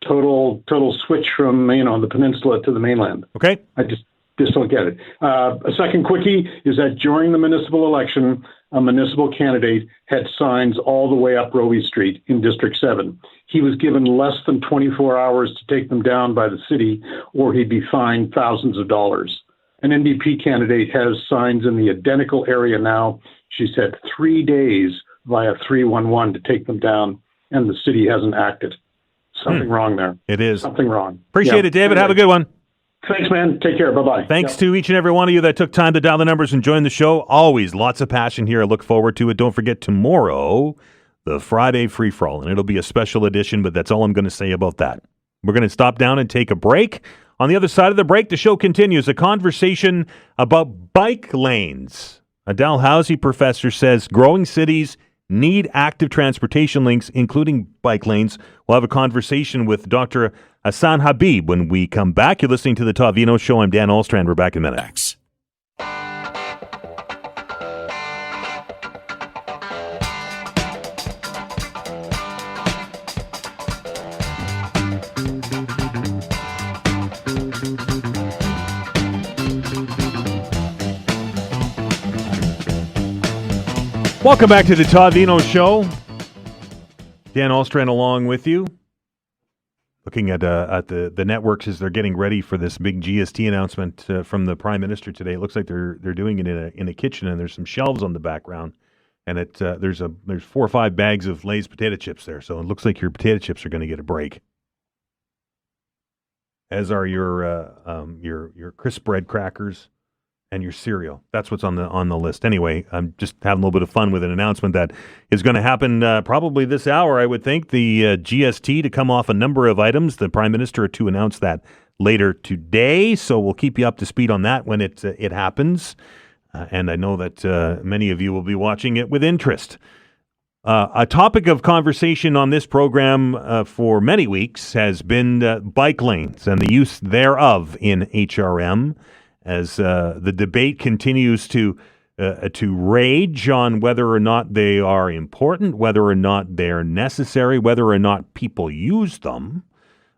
total switch from the peninsula to the mainland. Okay. I just don't get it. A second quickie is that during the municipal election, a municipal candidate had signs all the way up Robie Street in District 7. He was given less than 24 hours to take them down by the city, or he'd be fined thousands of dollars. An NDP candidate has signs in the identical area now. She said 3 days via 311 to take them down, and the city hasn't acted. Something wrong there. It is. Something wrong. Appreciate it, David. Have a good one. Thanks, man. Take care. Bye-bye. Thanks to each and every one of you that took time to dial the numbers and join the show. Always lots of passion here. I look forward to it. Don't forget tomorrow, the Friday free-for-all, and it'll be a special edition, but that's all I'm going to say about that. We're going to stop down and take a break. On the other side of the break, the show continues. A conversation about bike lanes. A Dalhousie professor says growing cities need active transportation links, including bike lanes. We'll have a conversation with Dr. Ahsan Habib when we come back. You're listening to the Todd Veinotte Show. I'm Dan Allstrand. We're back in a minute. Welcome back to the Todd Veinotte Show. Dan Ahlstrand along with you. Looking at the networks as they're getting ready for this big GST announcement from the Prime Minister today. It looks like they're doing it in a kitchen, and there's some shelves on the background, and there's 4 or 5 bags of Lay's potato chips there. So it looks like your potato chips are going to get a break, as are your crisp bread crackers and your cereal. That's what's on the list. Anyway, I'm just having a little bit of fun with an announcement that is going to happen probably this hour, I would think. The GST to come off a number of items. The Prime Minister to announce that later today, so we'll keep you up to speed on that when it happens. And I know that many of you will be watching it with interest. A topic of conversation on this program for many weeks has been bike lanes and the use thereof in HRM. As the debate continues to rage on whether or not they are important, whether or not they're necessary, whether or not people use them.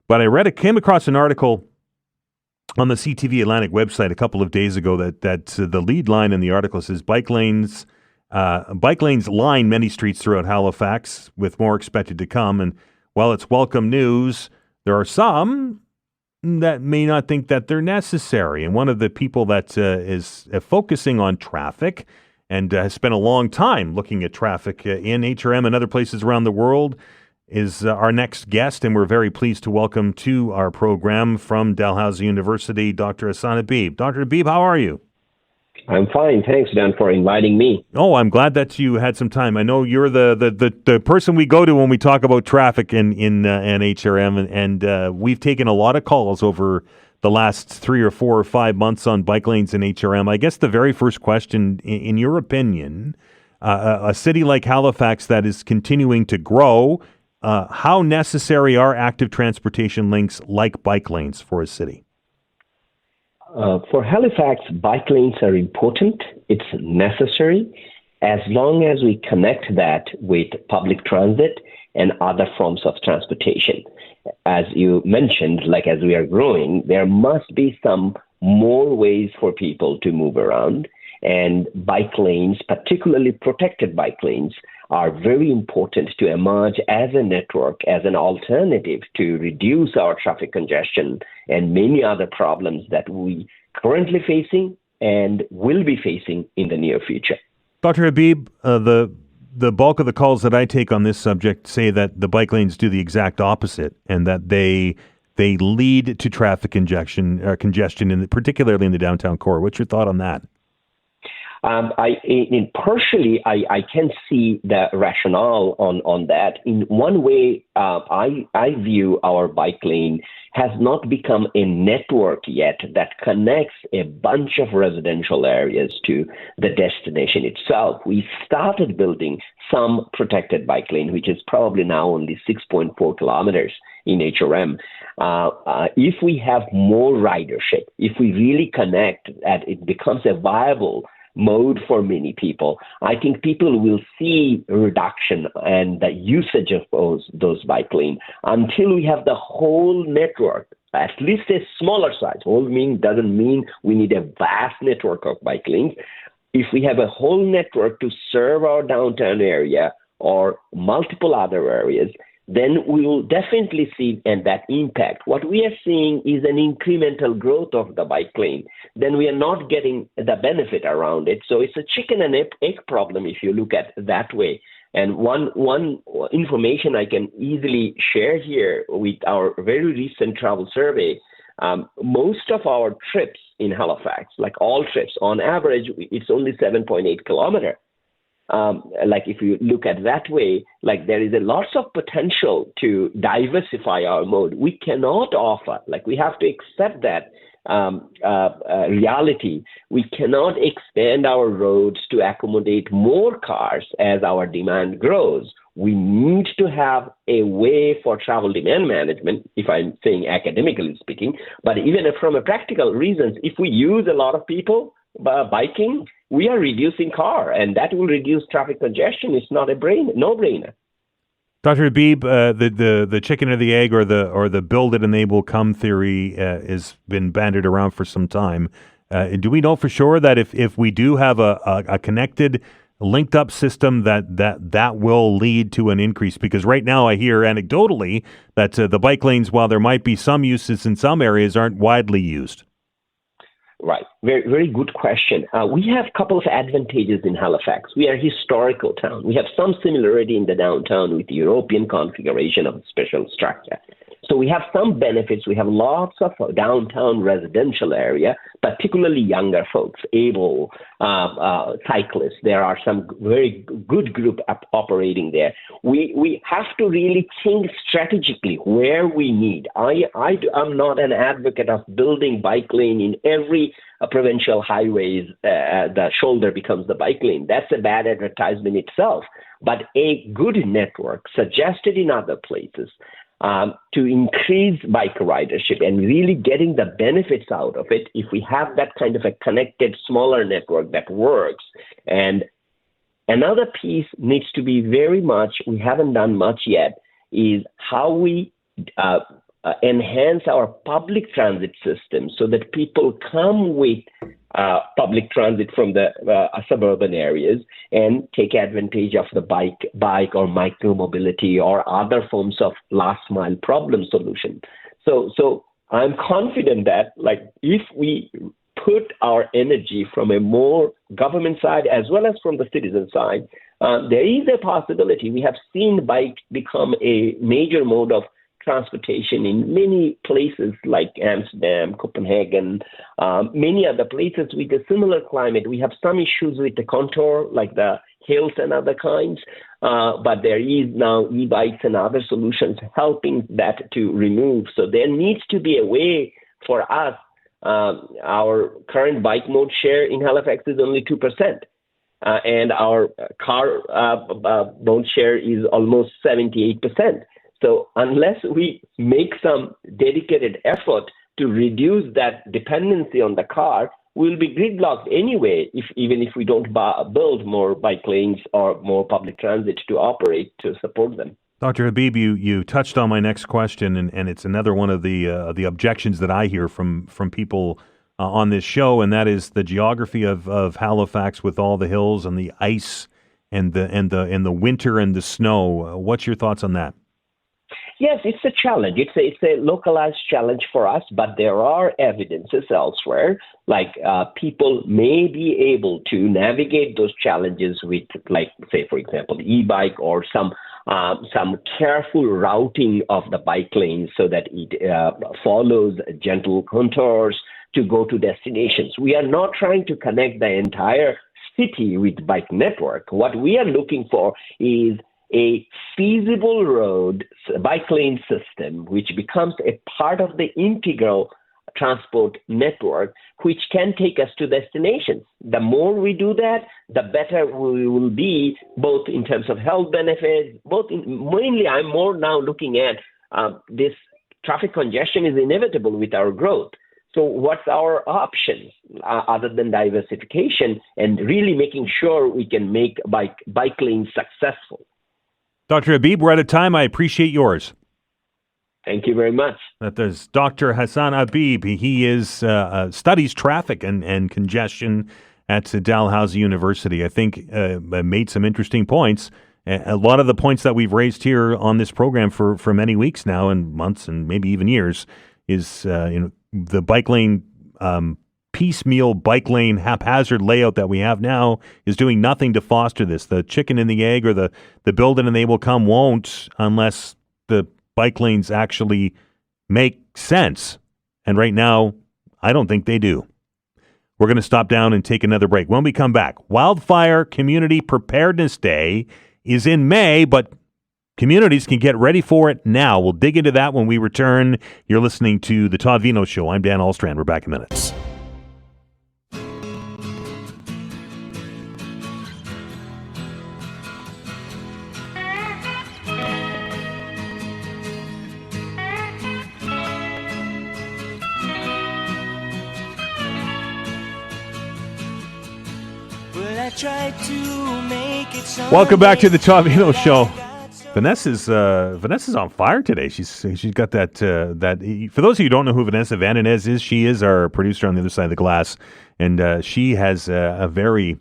But I came across an article on the CTV Atlantic website a couple of days ago that the lead line in the article says bike lanes line many streets throughout Halifax, with more expected to come. And while it's welcome news, there are some that may not think that they're necessary. And one of the people that is focusing on traffic and has spent a long time looking at traffic in HRM and other places around the world is our next guest. And we're very pleased to welcome to our program from Dalhousie University, Dr. Ahsan Habib. Dr. Habib, how are you? I'm fine. Thanks, Dan, for inviting me. Oh, I'm glad that you had some time. I know you're the person we go to when we talk about traffic in HRM, and we've taken a lot of calls over the last 3 or 4 or 5 months on bike lanes in HRM. I guess the very first question, in your opinion, a city like Halifax that is continuing to grow, how necessary are active transportation links like bike lanes for a city? For Halifax, bike lanes are important. It's necessary as long as we connect that with public transit and other forms of transportation. As you mentioned, as we are growing, there must be some more ways for people to move around. And bike lanes, particularly protected bike lanes, are very important to emerge as a network, as an alternative to reduce our traffic congestion and many other problems that we currently facing and will be facing in the near future. Dr. Habib, the bulk of the calls that I take on this subject say that the bike lanes do the exact opposite, and that they lead to traffic congestion, particularly in the downtown core. What's your thought on that? Partially, I can see the rationale on that. In one way, I view our bike lane has not become a network yet that connects a bunch of residential areas to the destination itself. We started building some protected bike lane, which is probably now only 6.4 kilometers in HRM. If we have more ridership, if we really connect, that it becomes a viable mode for many people, I think people will see a reduction and the usage of those bike lanes until we have the whole network, at least a smaller size. Whole doesn't mean we need a vast network of bike lanes. If we have a whole network to serve our downtown area or multiple other areas, then we will definitely see that impact. What we are seeing is an incremental growth of the bike lane. Then we are not getting the benefit around it. So it's a chicken and egg problem if you look at it that way. And one information I can easily share here with our very recent travel survey, most of our trips in Halifax, like all trips, on average, it's only 7.8 kilometers. If you look at that way, there is a lots of potential to diversify our mode. We cannot offer, we have to accept that reality. We cannot expand our roads to accommodate more cars as our demand grows. We need to have a way for travel demand management, if I'm saying academically speaking, but even from a practical reasons, if we use a lot of people biking, we are reducing car, and that will reduce traffic congestion. It's not no-brainer. Dr. Habib, the chicken or the egg or the build it and they will come theory has been bandied around for some time. Do we know for sure that if we do have a connected linked up system that will lead to an increase? Because right now I hear anecdotally that the bike lanes, while there might be some uses in some areas, aren't widely used. Right. Very, very good question. We have a couple of advantages in Halifax. We are a historical town. We have some similarity in the downtown with the European configuration of a special structure. So we have some benefits. We have lots of downtown residential area, particularly younger folks, able cyclists. There are some very good group operating there. We have to really think strategically where we need. I'm not an advocate of building bike lane in every provincial highways. The shoulder becomes the bike lane. That's a bad advertisement itself. But a good network suggested in other places to increase bike ridership and really getting the benefits out of it, if we have that kind of a connected, smaller network that works. And another piece needs to be very much, we haven't done much yet, is how we enhance our public transit system so that people come with public transit from the suburban areas and take advantage of the bike or micro-mobility or other forms of last mile problem solution. So I'm confident that, like, if we put our energy from a more government side as well as from the citizen side, there is a possibility. We have seen bike become a major mode of transportation in many places like Amsterdam, Copenhagen, many other places with a similar climate. We have some issues with the contour, like the hills and other kinds, but there is now e-bikes and other solutions helping that to remove. So there needs to be a way for us. Our current bike mode share in Halifax is only 2%. And our car mode share is almost 78%. So unless we make some dedicated effort to reduce that dependency on the car, we'll be gridlocked anyway, even if we don't build more bike lanes or more public transit to operate to support them. Dr. Habib, you touched on my next question, and it's another one of the objections that I hear from people on this show, and that is the geography of Halifax with all the hills and the ice and the winter and the snow. What's your thoughts on that? Yes, it's a challenge. It's a localized challenge for us, but there are evidences elsewhere, like people may be able to navigate those challenges with, like, say, for example, e-bike or some careful routing of the bike lanes so that it follows gentle contours to go to destinations. We are not trying to connect the entire city with bike network. What we are looking for is a feasible road bike lane system, which becomes a part of the integral transport network, which can take us to destinations. The more we do that, the better we will be, both in terms of health benefits, mainly I'm more now looking at this traffic congestion is inevitable with our growth. So what's our options other than diversification and really making sure we can make bike lanes successful? Dr. Habib, we're out of time. I appreciate yours. Thank you very much. That is Dr. Ahsan Habib. He is studies traffic and congestion at Dalhousie University. I think made some interesting points. A lot of the points that we've raised here on this program for many weeks now, and months, and maybe even years, is the bike lane piecemeal bike lane haphazard layout that we have now is doing nothing to foster this. The chicken and the egg, or the build it and they will come, won't unless the bike lanes actually make sense. And right now, I don't think they do. We're going to stop down and take another break. When we come back, Wildfire Community Preparedness Day is in May, but communities can get ready for it now. We'll dig into that when we return. You're listening to The Todd Veinotte Show. I'm Dan Alstrand. We're back in minutes. Welcome back to the Todd Veinotte Show. Vanessa's on fire today. She's got that. For those of you who don't know who Vanessa Vandenez is, she is our producer on the other side of the glass, and she has a very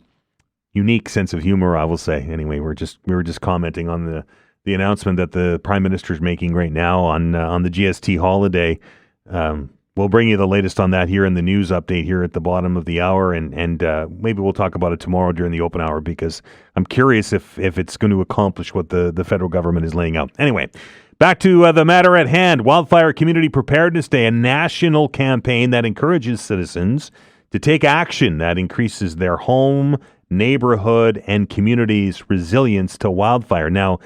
unique sense of humor, I will say. Anyway, we were just commenting on the announcement that the Prime Minister is making right now on the GST holiday. We'll bring you the latest on that here in the news update here at the bottom of the hour, and maybe we'll talk about it tomorrow during the open hour, because I'm curious if it's going to accomplish what the federal government is laying out. Anyway, back to the matter at hand. Wildfire Community Preparedness Day, a national campaign that encourages citizens to take action that increases their home, neighborhood, and community's resilience to wildfire. Now,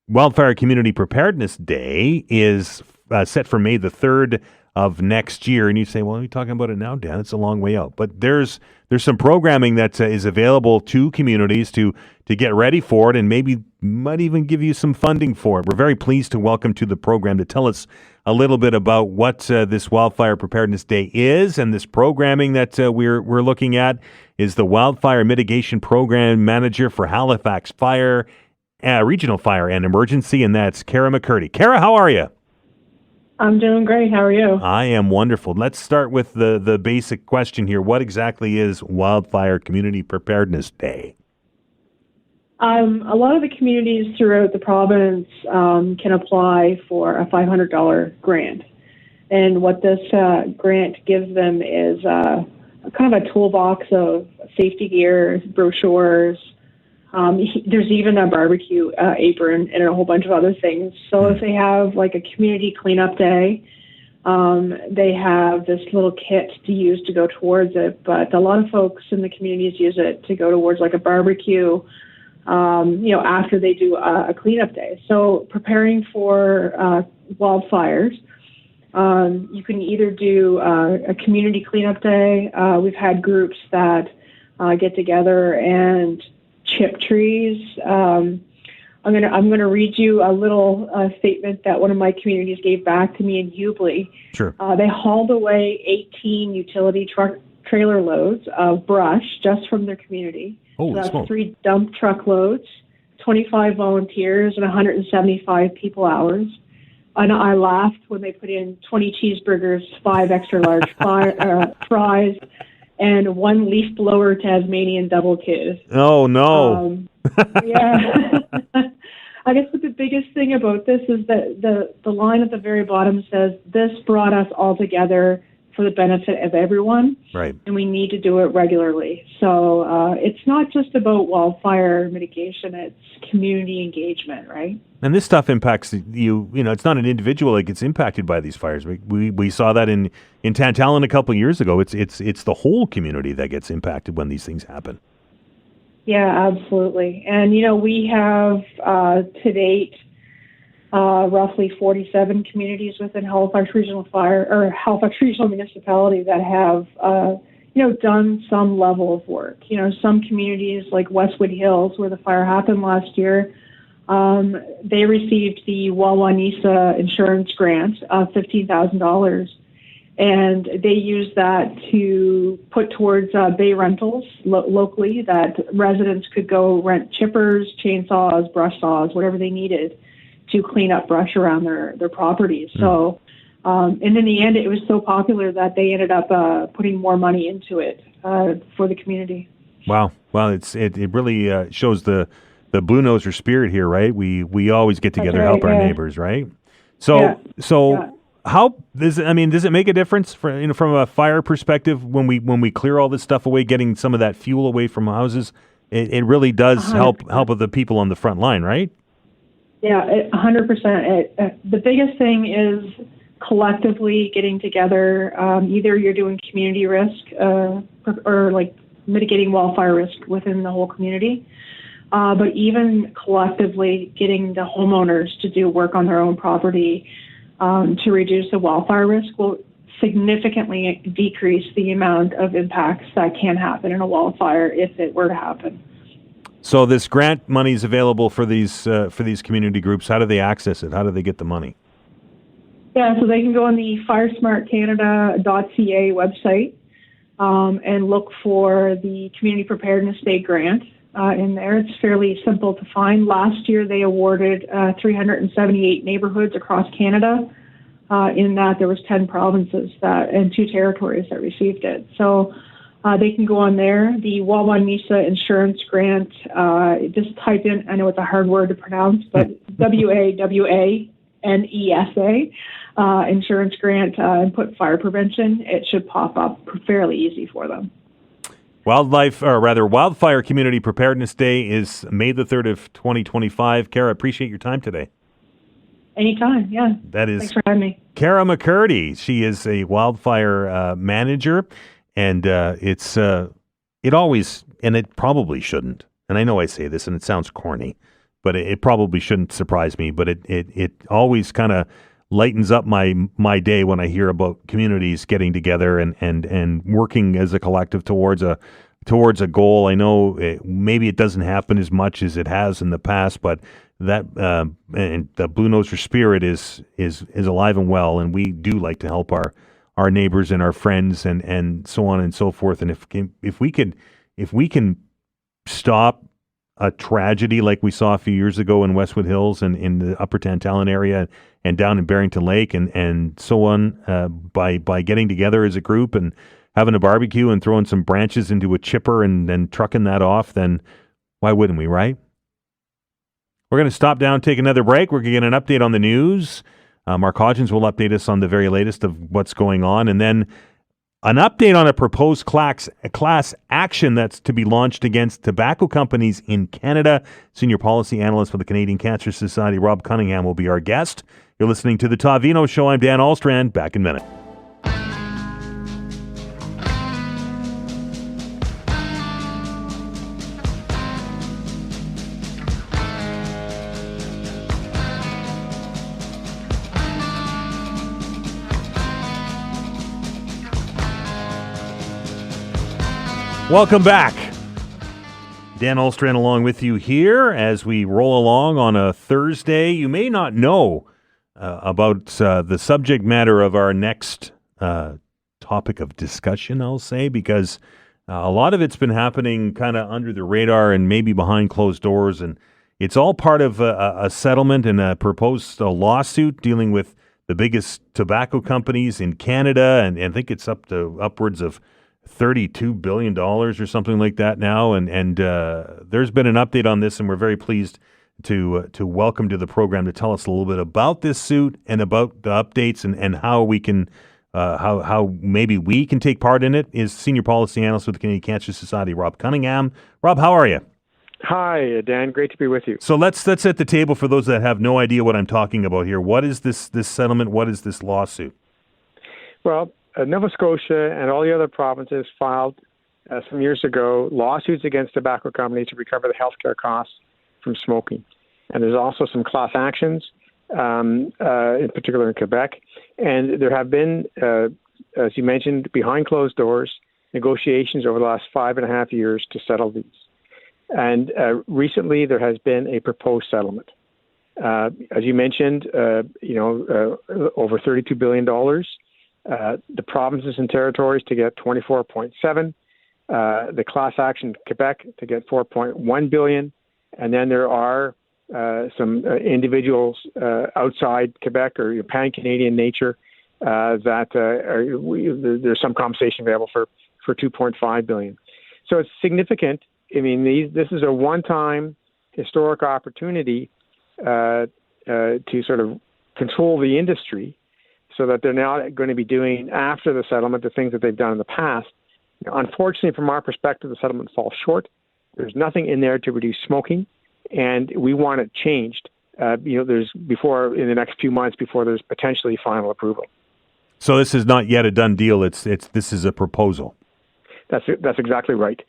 Wildfire Community Preparedness Day is set for May the 3rd of next year, and you say, well, are you talking about it now, Dan? It's a long way out. But there's some programming that is available to communities to get ready for it, and maybe might even give you some funding for it. We're very pleased to welcome to the program to tell us a little bit about what this Wildfire Preparedness Day is, and this programming that we're looking at is the Wildfire Mitigation Program Manager for Halifax Fire, Regional Fire and Emergency, and that's Garreth MacCurdy. Kara, how are you? I'm doing great. How are you? I am wonderful. Let's start with the basic question here. What exactly is Wildfire Community Preparedness Day? A lot of the communities throughout the province can apply for a $500 grant. And what this grant gives them is kind of a toolbox of safety gear, brochures. There's even a barbecue apron and a whole bunch of other things. So if they have like a community cleanup day, they have this little kit to use to go towards it. But a lot of folks in the communities use it to go towards like a barbecue, after they do a cleanup day. So preparing for wildfires, you can either do a community cleanup day. We've had groups that get together and chip trees. I'm gonna read you a little statement that one of my communities gave back to me in Hubli. Sure. They hauled away 18 utility trailer loads of brush just from their community. Holy so that's smoke. 3 dump truck loads, 25 volunteers, and 175 people hours. And I laughed when they put in 20 cheeseburgers, 5 extra large fries, and 1 leaf blower Tasmanian double kid. Oh, no. Yeah. I guess the biggest thing about this is that the line at the very bottom says, this brought us all together for the benefit of everyone. Right. And we need to do it regularly. So it's not just about wildfire mitigation, it's community engagement, right? And this stuff impacts it's not an individual that gets impacted by these fires. We saw that in Tantallon a couple of years ago. It's the whole community that gets impacted when these things happen. Yeah, absolutely. And, we have to date roughly 47 communities within Halifax Regional Fire or Halifax Regional Municipality that have, done some level of work. Some communities like Westwood Hills, where the fire happened last year, they received the Wawanisa insurance grant of $15,000. And they used that to put towards bay rentals locally, that residents could go rent chippers, chainsaws, brush saws, whatever they needed to clean up brush around their properties. So, and in the end, it was so popular that they ended up putting more money into it for the community. Wow. Well, it really shows the Blue Noser spirit here, right? We always get together to help our neighbors, right? So how does it make a difference from a fire perspective when we clear all this stuff away, getting some of that fuel away from houses? It really does 100%. help the people on the front line, right? Yeah, 100%. The biggest thing is collectively getting together. Either you're doing community risk or like mitigating wildfire risk within the whole community, but even collectively getting the homeowners to do work on their own property to reduce the wildfire risk will significantly decrease the amount of impacts that can happen in a wildfire if it were to happen. So this grant money is available for these community groups. How do they access it? How do they get the money? Yeah, so they can go on the firesmartcanada.ca website and look for the Community Preparedness Day grant in there. It's fairly simple to find. Last year, they awarded 378 neighborhoods across Canada. In that, there was 10 provinces and 2 territories that received it. So They can go on there. The Wawanesa Insurance Grant, just type in, I know it's a hard word to pronounce, but WAWANESA insurance grant, and put fire prevention. It should pop up fairly easy for them. Wildfire Community Preparedness Day is May the 3rd of 2025. Kara, appreciate your time today. Anytime, yeah. That is Thanks for having me. Kara McCurdy. She is a wildfire manager, and it always, and it probably shouldn't, and I know I say this and it sounds corny, but it probably shouldn't surprise me, but it always kind of lightens up my day when I hear about communities getting together and working as a collective towards a goal. I know maybe it doesn't happen as much as it has in the past, but that and the Blue Noser spirit is alive and well, and we do like to help our neighbors and our friends and so on and so forth. And if we can stop a tragedy like we saw a few years ago in Westwood Hills and in the Upper Tantallon area and down in Barrington Lake and so on, by getting together as a group and having a barbecue and throwing some branches into a chipper and then trucking that off, then why wouldn't we, right? We're going to stop down, take another break. We're going to get an update on the news. Mark Hodgins will update us on the very latest of what's going on, and then an update on a proposed class action that's to be launched against tobacco companies in Canada. Senior policy analyst for the Canadian Cancer Society, Rob Cunningham, will be our guest. You're listening to The Todd Veinotte Show. I'm Dan Ahlstrand. Back in a minute. Welcome back. Dan Ahlstrand along with you here as we roll along on a Thursday. You may not know about the subject matter of our next topic of discussion, I'll say, because a lot of it's been happening kind of under the radar and maybe behind closed doors, and it's all part of a settlement and a proposed lawsuit dealing with the biggest tobacco companies in Canada, and I think it's up to upwards of $32 billion or something like that now, and there's been an update on this, and we're very pleased to welcome to the program to tell us a little bit about this suit and about the updates and how we can how maybe we can take part in it is senior policy analyst with the Canadian Cancer Society, Rob Cunningham. Rob, how are you? Hi, Dan. Great to be with you. So let's set the table for those that have no idea what I'm talking about here. What is this settlement? What is this lawsuit? Well, Nova Scotia and all the other provinces filed some years ago lawsuits against tobacco companies to recover the healthcare costs from smoking. And there's also some class actions, in particular in Quebec. And there have been, as you mentioned, behind closed doors, negotiations over the last 5.5 years to settle these. And recently there has been a proposed settlement. As you mentioned, over $32 billion. The provinces and territories to get 24.7, the class action Quebec to get 4.1 billion, and then there are some individuals outside Quebec or pan-Canadian nature that there's some compensation available for 2.5 billion. So it's significant. I mean, this is a one-time historic opportunity to sort of control the industry, so that they're now going to be doing, after the settlement, the things that they've done in the past. Unfortunately, from our perspective, the settlement falls short. There's nothing in there to reduce smoking, and we want it changed. There's in the next few months before there's potentially final approval. So this is not yet a done deal. This is a proposal. That's exactly right.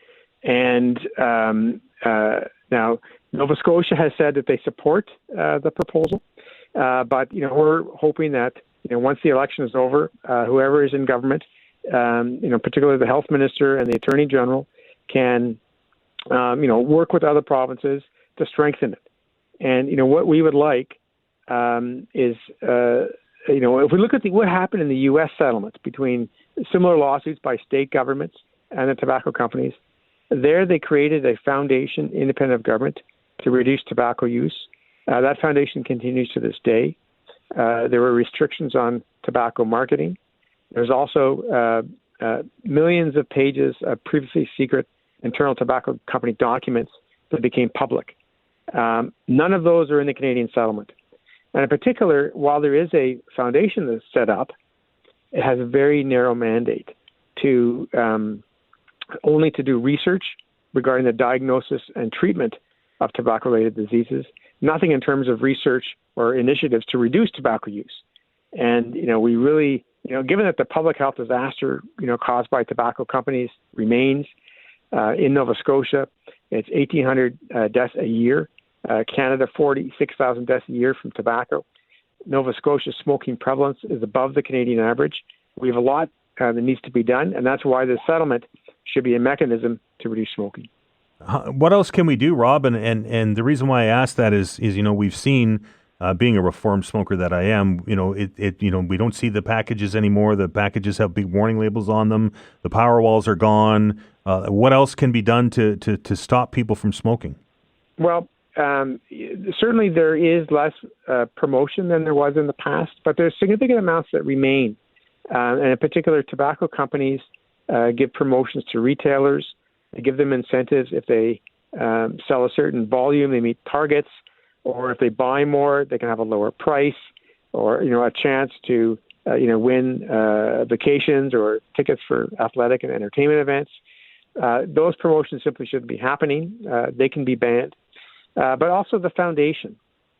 And now Nova Scotia has said that they support the proposal, but we're hoping that once the election is over, whoever is in government, particularly the health minister and the attorney general, can, work with other provinces to strengthen it. And what we would like is, if we look at what happened in the U.S. settlements between similar lawsuits by state governments and the tobacco companies, there they created a foundation independent of government to reduce tobacco use. That foundation continues to this day. There were restrictions on tobacco marketing. There's also millions of pages of previously secret internal tobacco company documents that became public. None of those are in the Canadian settlement. And in particular, while there is a foundation that's set up, it has a very narrow mandate to only to do research regarding the diagnosis and treatment of tobacco-related diseases, nothing in terms of research or initiatives to reduce tobacco use. And, we really, given that the public health disaster, caused by tobacco companies remains in Nova Scotia, it's 1,800 deaths a year. Canada, 46,000 deaths a year from tobacco. Nova Scotia's smoking prevalence is above the Canadian average. We have a lot that needs to be done, and that's why this settlement should be a mechanism to reduce smoking. What else can we do, Rob? And the reason why I ask that is we've seen, being a reformed smoker that I am, we don't see the packages anymore. The packages have big warning labels on them. The power walls are gone. What else can be done to stop people from smoking? Well, certainly there is less promotion than there was in the past, but there's significant amounts that remain. And in particular, tobacco companies give promotions to retailers. They give them incentives if they sell a certain volume, they meet targets, or if they buy more, they can have a lower price, or a chance to win vacations or tickets for athletic and entertainment events. Those promotions simply shouldn't be happening. They can be banned. But also the foundation.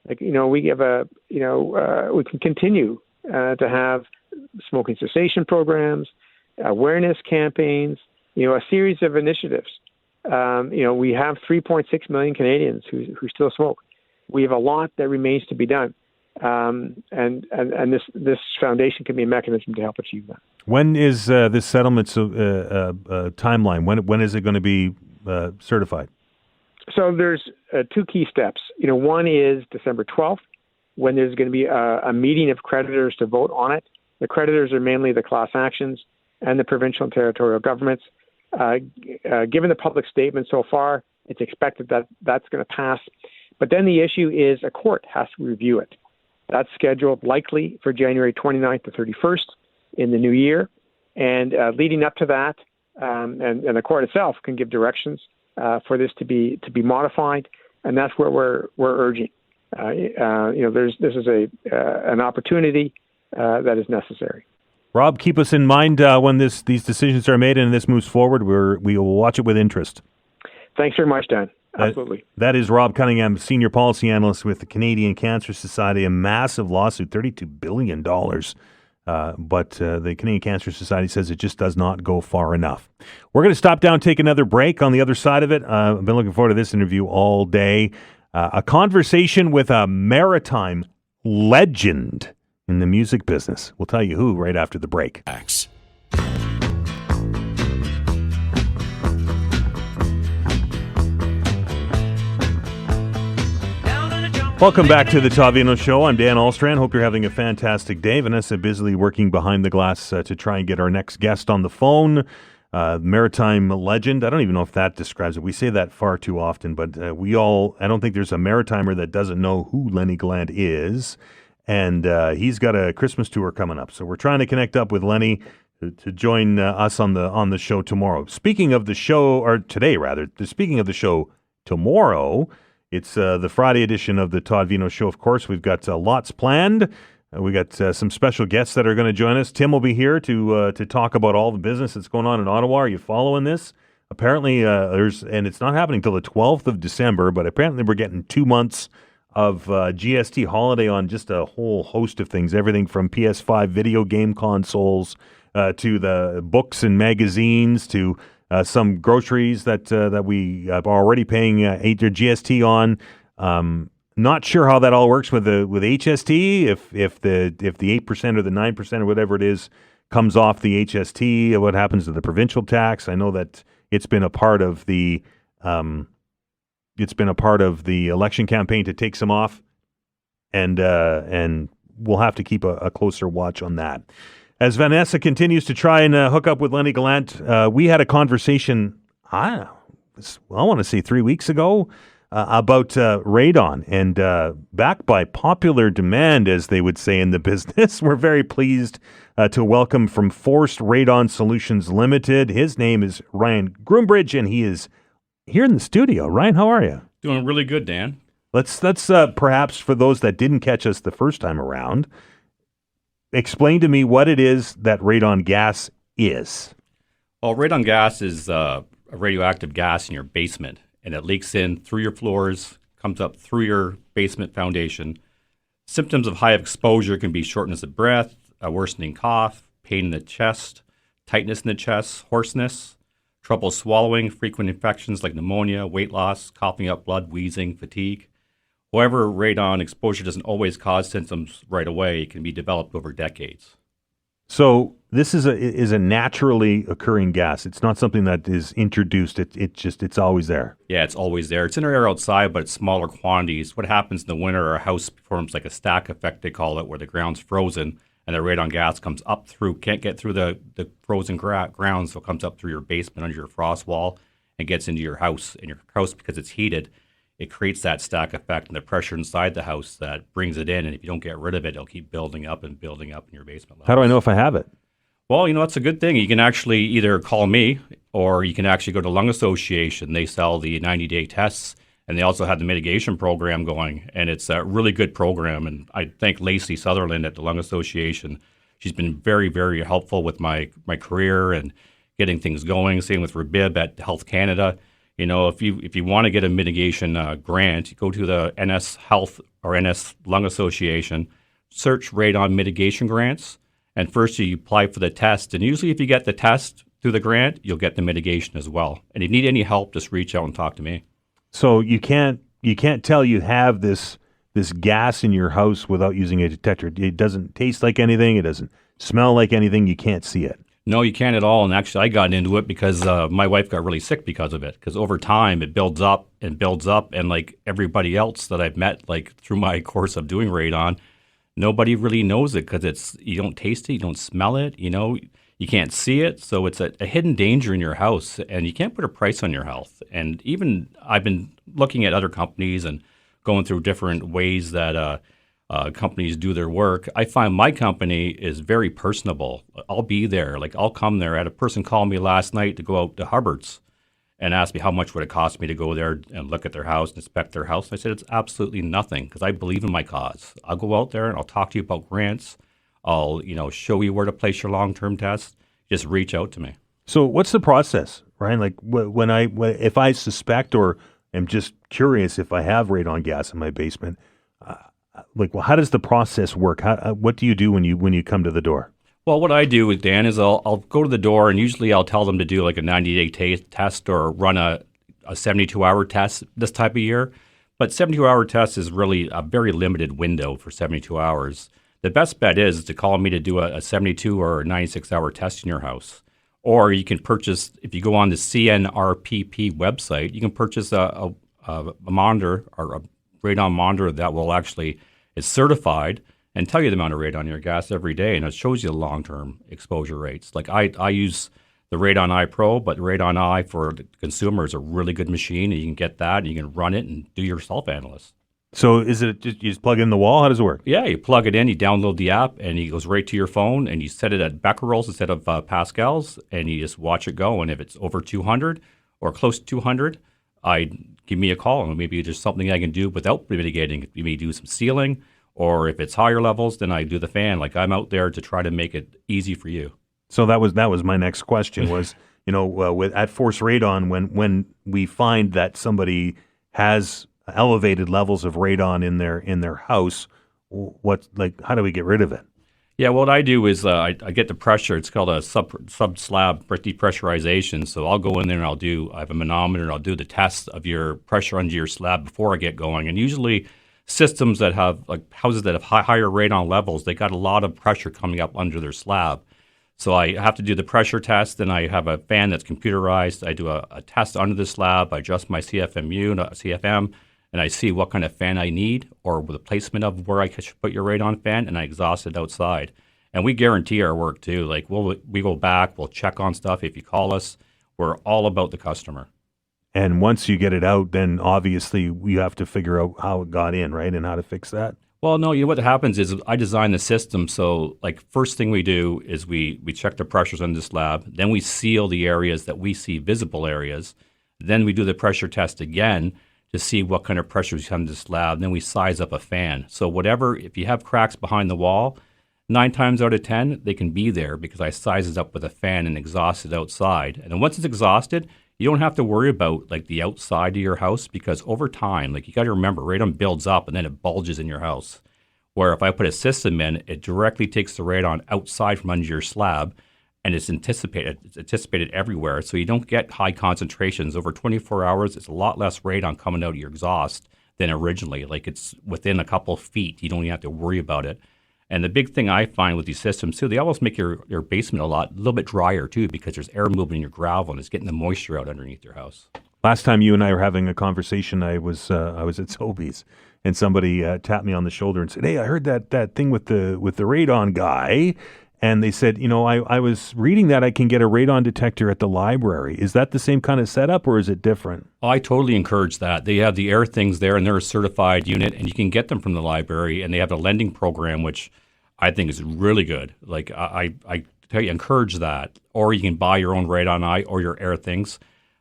We give we can continue to have smoking cessation programs, awareness campaigns, a series of initiatives. We have 3.6 million Canadians who still smoke. We have a lot that remains to be done. And this foundation can be a mechanism to help achieve that. When is this settlement's timeline? When is it going to be certified? So there's two key steps. One is December 12th, when there's going to be a meeting of creditors to vote on it. The creditors are mainly the class actions and the provincial and territorial governments. Given the public statement so far, it's expected that that's going to pass. But then the issue is a court has to review it. That's scheduled likely for January 29th to 31st in the new year. And leading up to that, and the court itself can give directions for this to be modified, and that's where we're urging. This is an opportunity that is necessary. Rob, keep us in mind when these decisions are made and this moves forward. We will watch it with interest. Thanks very much, Dan. Absolutely. That is Rob Cunningham, Senior Policy Analyst with the Canadian Cancer Society, a massive lawsuit, $32 billion. But the Canadian Cancer Society says it just does not go far enough. We're going to stop down, take another break. On the other side of it, I've been looking forward to this interview all day. A conversation with a maritime legend in the music business. We'll tell you who right after the break. Welcome back to the Todd Veinotte Show. I'm Dan Alstrand. Hope you're having a fantastic day. Vanessa busily working behind the glass to try and get our next guest on the phone. Maritime legend. I don't even know if that describes it. We say that far too often, but I don't think there's a maritimer that doesn't know who Lenny Gallant is. And he's got a Christmas tour coming up. So we're trying to connect up with Lenny to join us on the show tomorrow. Speaking of the show, or today rather, speaking of the show tomorrow, it's the Friday edition of the Todd Veinotte Show. Of course, we've got lots planned. We got some special guests that are going to join us. Tim will be here to talk about all the business that's going on in Ottawa. Are you following this? Apparently, and it's not happening till the 12th of December, but apparently we're getting 2 months of GST holiday on just a whole host of things. Everything from PS5 video game consoles to the books and magazines to some groceries that we are already paying GST on. Not sure how that all works with HST. If the 8% or the 9% or whatever it is comes off the HST, what happens to the provincial tax? I know that it's been a part of the election campaign to take some off, and we'll have to keep a closer watch on that. As Vanessa continues to try and hook up with Lenny Gallant, we had a conversation, I want to say 3 weeks ago, about radon. And backed by popular demand, as they would say in the business, we're very pleased to welcome from Forced Radon Solutions Limited. His name is Ryan Groombridge, and he is here in the studio. Ryan, how are you? Doing really good, Dan. Let's perhaps, for those that didn't catch us the first time around, explain to me what it is that radon gas is. Well, radon gas is a radioactive gas in your basement, and it leaks in through your floors, comes up through your basement foundation. Symptoms of high exposure can be shortness of breath, a worsening cough, pain in the chest, tightness in the chest, hoarseness, trouble swallowing, frequent infections like pneumonia, weight loss, coughing up blood, wheezing, fatigue. However, radon exposure doesn't always cause symptoms right away. It can be developed over decades. So this is a naturally occurring gas. It's not something that is introduced. It's always there. Yeah, it's always there. It's in our air outside, but it's smaller quantities. What happens in the winter, our house forms like a stack effect, they call it, where the ground's frozen and the radon gas comes up through, can't get through the frozen ground, so it comes up through your basement under your frost wall and gets into your house. And your house, because it's heated, it creates that stack effect and the pressure inside the house that brings it in. And if you don't get rid of it, it'll keep building up in your basement levels. How do I know if I have it? Well, that's a good thing. You can actually either call me or you can actually go to Lung Association. They sell the 90-day tests, and they also have the mitigation program going. And it's a really good program. And I thank Lacey Sutherland at the Lung Association. She's been very, very helpful with my career and getting things going. Same with Rabib at Health Canada. If you want to get a mitigation grant, you go to the NS Health or NS Lung Association, search radon mitigation grants, and first you apply for the test. And usually if you get the test through the grant, you'll get the mitigation as well. And if you need any help, just reach out and talk to me. So you can't tell you have this gas in your house without using a detector. It doesn't taste like anything. It doesn't smell like anything. You can't see it. No, you can't at all. And actually, I got into it because my wife got really sick because of it. Because over time, it builds up. And like everybody else that I've met, like through my course of doing radon, nobody really knows it because you don't taste it, you don't smell it, you can't see it. So it's a hidden danger in your house, and you can't put a price on your health. And even I've been looking at other companies and going through different ways that companies do their work. I find my company is very personable. I'll be there. Like I'll come there. I had a person call me last night to go out to Hubbard's and ask me how much would it cost me to go there and look at their house and inspect their house. I said, it's absolutely nothing because I believe in my cause. I'll go out there and I'll talk to you about grants. I'll, show you where to place your long-term test. Just reach out to me. So what's the process, Ryan? Like if I suspect or am just curious if I have radon gas in my basement, how does the process work? What do you do when you come to the door? Well, what I do with Dan is I'll go to the door, and usually I'll tell them to do like a 90-day test or run a 72-hour test this type of year. But 72-hour test is really a very limited window for 72 hours. The best bet is to call me to do a 72 or 96-hour test in your house. Or you can purchase, if you go on the CNRPP website, you can purchase a monitor or a radon monitor that will actually is certified and tell you the amount of radon in your gas every day, and it shows you the long-term exposure rates. Like I use the Radon Eye Pro, but the Radon Eye for the consumer is a really good machine, and you can get that, and you can run it and do your self-analysis. So is it you just plug it in the wall? How does it work? Yeah, you plug it in, you download the app, and it goes right to your phone, and you set it at becquerels instead of pascals, and you just watch it go. And if it's over 200 or close to 200, give me a call, and maybe there's something I can do without mitigating. You may do some sealing, or if it's higher levels, then I do the fan. Like I'm out there to try to make it easy for you. So that was my next question was, with at Force Radon, when we find that somebody has elevated levels of radon in their house, how do we get rid of it? Yeah, what I do is I get the pressure. It's called a sub slab depressurization. So I'll go in there and I have a manometer, and I'll do the test of your pressure under your slab before I get going. And usually systems that have, like houses that have higher radon levels, they got a lot of pressure coming up under their slab. So I have to do the pressure test, and I have a fan that's computerized. I do a test under the slab. I adjust my CFM, and I see what kind of fan I need or the placement of where I should put your radon fan, and I exhaust it outside. And we guarantee our work too. Like we go back, we'll check on stuff. If you call us, we're all about the customer. And once you get it out, then obviously you have to figure out how it got in, right, and how to fix that. Well, no, what happens is I design the system so, like, first thing we do is we check the pressures on the slab. Then we seal the areas that we see visible areas. Then we do the pressure test again to see what kind of pressures come to the slab. Then we size up a fan. So if you have cracks behind the wall, 9 times out of 10, they can be there because I size it up with a fan and exhaust it outside. And then once it's exhausted, you don't have to worry about like the outside of your house because over time, like you got to remember, radon builds up and then it bulges in your house. Where if I put a system in, it directly takes the radon outside from under your slab and it's anticipated everywhere. So you don't get high concentrations. Over 24 hours, it's a lot less radon coming out of your exhaust than originally. Like it's within a couple of feet. You don't even have to worry about it. And the big thing I find with these systems, too, they almost make your basement a little bit drier, too, because there's air moving in your gravel and it's getting the moisture out underneath your house. Last time you and I were having a conversation, I was at Sobeys, and somebody tapped me on the shoulder and said, "Hey, I heard that thing with the radon guy." And they said, I was reading that I can get a radon detector at the library. Is that the same kind of setup or is it different? Oh, I totally encourage that. They have the air things there and they're a certified unit and you can get them from the library and they have a lending program, which I think is really good. Like I tell you, encourage that. Or you can buy your own radon eye or your air things.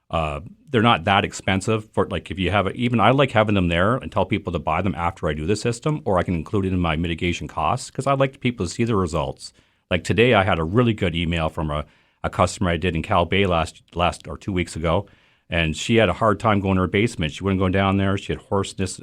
They're not that expensive for like if you have even I like having them there and tell people to buy them after I do the system, or I can include it in my mitigation costs because I like people to see the results. Like today, I had a really good email from a customer I did in Cal Bay last or 2 weeks ago, and she had a hard time going to her basement. She wouldn't go down there. She had hoarseness,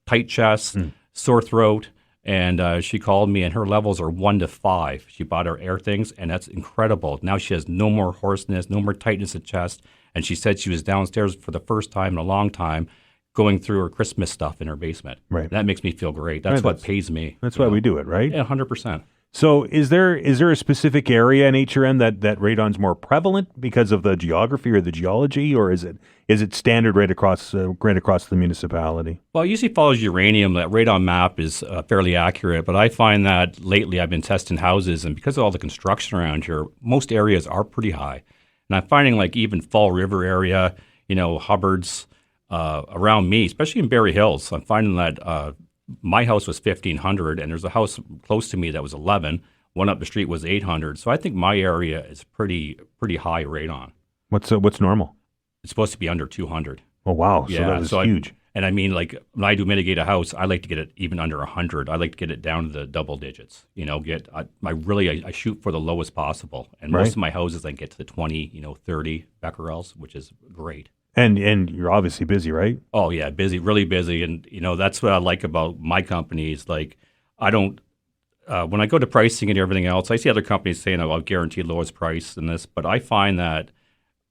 tight chest, sore throat, and she called me, and her levels are 1 to 5. She bought her air things, and that's incredible. Now she has no more hoarseness, no more tightness of chest, and she said she was downstairs for the first time in a long time going through her Christmas stuff in her basement. Right. And that makes me feel great. That's what pays me. That's why we do it, right? Yeah, 100%. So is there a specific area in HRM that radon's more prevalent because of the geography or the geology, or is it standard right across the municipality? Well, it usually follows uranium. That radon map is fairly accurate, but I find that lately I've been testing houses, and because of all the construction around here, most areas are pretty high. And I'm finding like even Fall River area, Hubbard's around me, especially in Berry Hills, I'm finding that my house was 1,500, and there's a house close to me that was 11. One up the street was 800. So I think my area is pretty high radon. What's normal? It's supposed to be under 200. Oh wow! Yeah, so that is huge. And I mean, like when I do mitigate a house, I like to get it even under 100. I like to get it down to the double digits. I shoot for the lowest possible, and most of my houses I get to the 20, 30 becquerels, which is great. And you're obviously busy, right? Oh yeah, busy, really busy, and that's what I like about my company is like I don't. When I go to pricing and everything else, I see other companies saying, "Oh, I'll guarantee lowest price in this," but I find that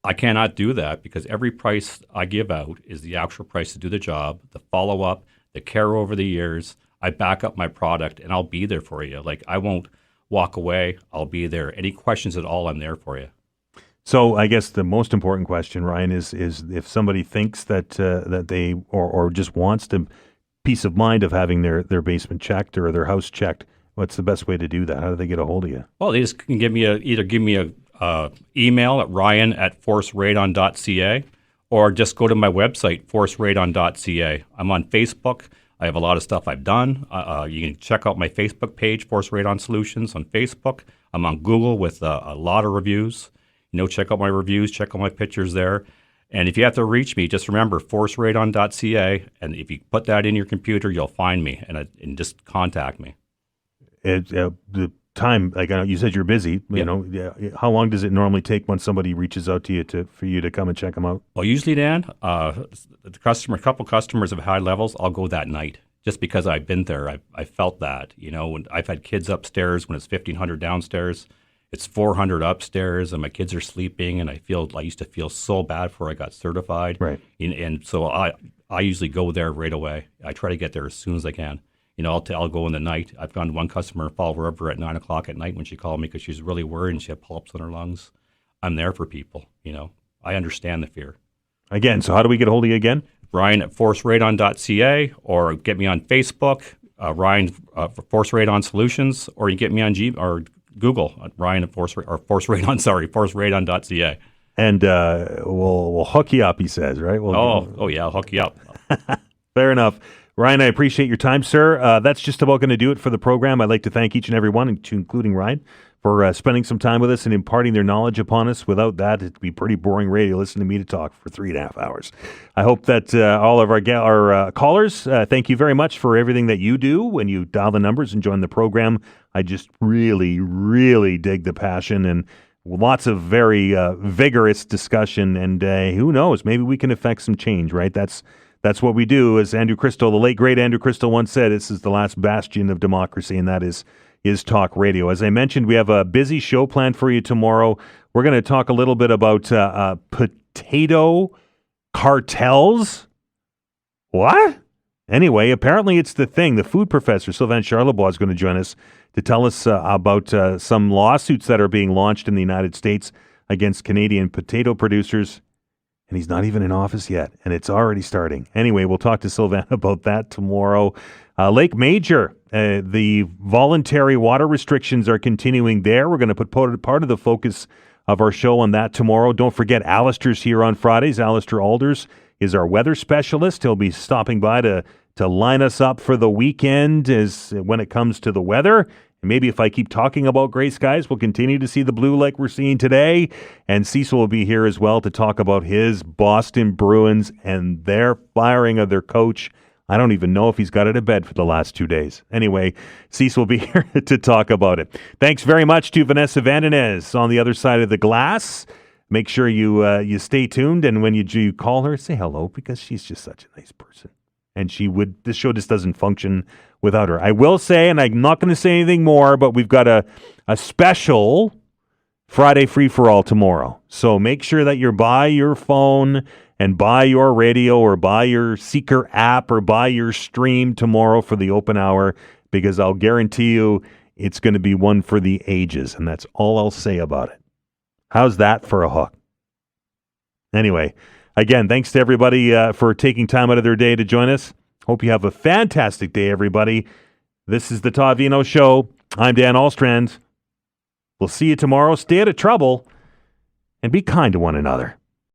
I cannot do that because every price I give out is the actual price to do the job, the follow up, the care over the years. I back up my product, and I'll be there for you. Like I won't walk away. I'll be there. Any questions at all, I'm there for you. So I guess the most important question, Ryan, is if somebody thinks that they or just wants the peace of mind of having their basement checked or their house checked, what's the best way to do that? How do they get a hold of you? Well, they just can give me a email at ryan@forceradon.ca or just go to my website, forceradon.ca. I'm on Facebook. I have a lot of stuff I've done. You can check out my Facebook page, Force Radon Solutions on Facebook. I'm on Google with a lot of reviews. Check out my reviews, check out my pictures there. And if you have to reach me, just remember forceradon.ca. And if you put that in your computer, you'll find me and just contact me. The time, like you said, you're busy. How long does it normally take when somebody reaches out to you for you to come and check them out? Well, usually, Dan, a couple customers of high levels, I'll go that night just because I've been there. I felt that. When I've had kids upstairs when it's 1,500 downstairs. It's 400 upstairs, and my kids are sleeping, and I used to feel so bad before I got certified. Right. And so I usually go there right away. I try to get there as soon as I can. I'll go in the night. I've gone to one customer in Fall River at 9 o'clock at night when she called me because she's really worried and she had polyps in her lungs. I'm there for people. I understand the fear. Again, so how do we get a hold of you again? Ryan at forceradon.ca, or get me on Facebook, Ryan for Force Radon Solutions, or you get me on Google at Ryan at forceradon.ca. And we'll hook you up, he says, right? Yeah, I'll hook you up. Fair enough. Ryan, I appreciate your time, sir. That's just about going to do it for the program. I'd like to thank each and every one, including Ryan, for spending some time with us and imparting their knowledge upon us. Without that, it'd be pretty boring radio. Listen to me to talk for 3.5 hours. I hope that all of our callers, thank you very much for everything that you do when you dial the numbers and join the program. I just really, really dig the passion and lots of very vigorous discussion. And who knows, maybe we can affect some change, right? That's what we do. As Andrew Crystal, the late, great Andrew Crystal once said, this is the last bastion of democracy, and that is talk radio. As I mentioned, we have a busy show planned for you tomorrow. We're going to talk a little bit about potato cartels. What? Anyway, apparently it's the thing. The food professor, Sylvain Charlebois, is going to join us to tell us about some lawsuits that are being launched in the United States against Canadian potato producers. And he's not even in office yet, and it's already starting. Anyway, we'll talk to Sylvain about that tomorrow. Lake Major, the voluntary water restrictions are continuing there. We're going to put part of the focus of our show on that tomorrow. Don't forget, Alistair's here on Fridays. Alistair Alders is our weather specialist. He'll be stopping by to line us up for the weekend when it comes to the weather. And maybe if I keep talking about gray skies, we'll continue to see the blue like we're seeing today. And Cecil will be here as well to talk about his Boston Bruins and their firing of their coach. I don't even know if he's got it to bed for the last 2 days. Anyway, Cecil will be here to talk about it. Thanks very much to Vanessa Vandenez on the other side of the glass. Make sure you stay tuned, and when you call her, say hello, because she's just such a nice person. And this show just doesn't function without her. I will say, and I'm not going to say anything more, but we've got a special Friday free-for-all tomorrow. So make sure that you're by your phone and buy your radio or buy your Seeker app or buy your stream tomorrow for the open hour, because I'll guarantee you it's going to be one for the ages, and that's all I'll say about it. How's that for a hook? Anyway, again, thanks to everybody for taking time out of their day to join us. Hope you have a fantastic day, everybody. This is the Todd Veinotte Show. I'm Dan Alstrand. We'll see you tomorrow. Stay out of trouble and be kind to one another.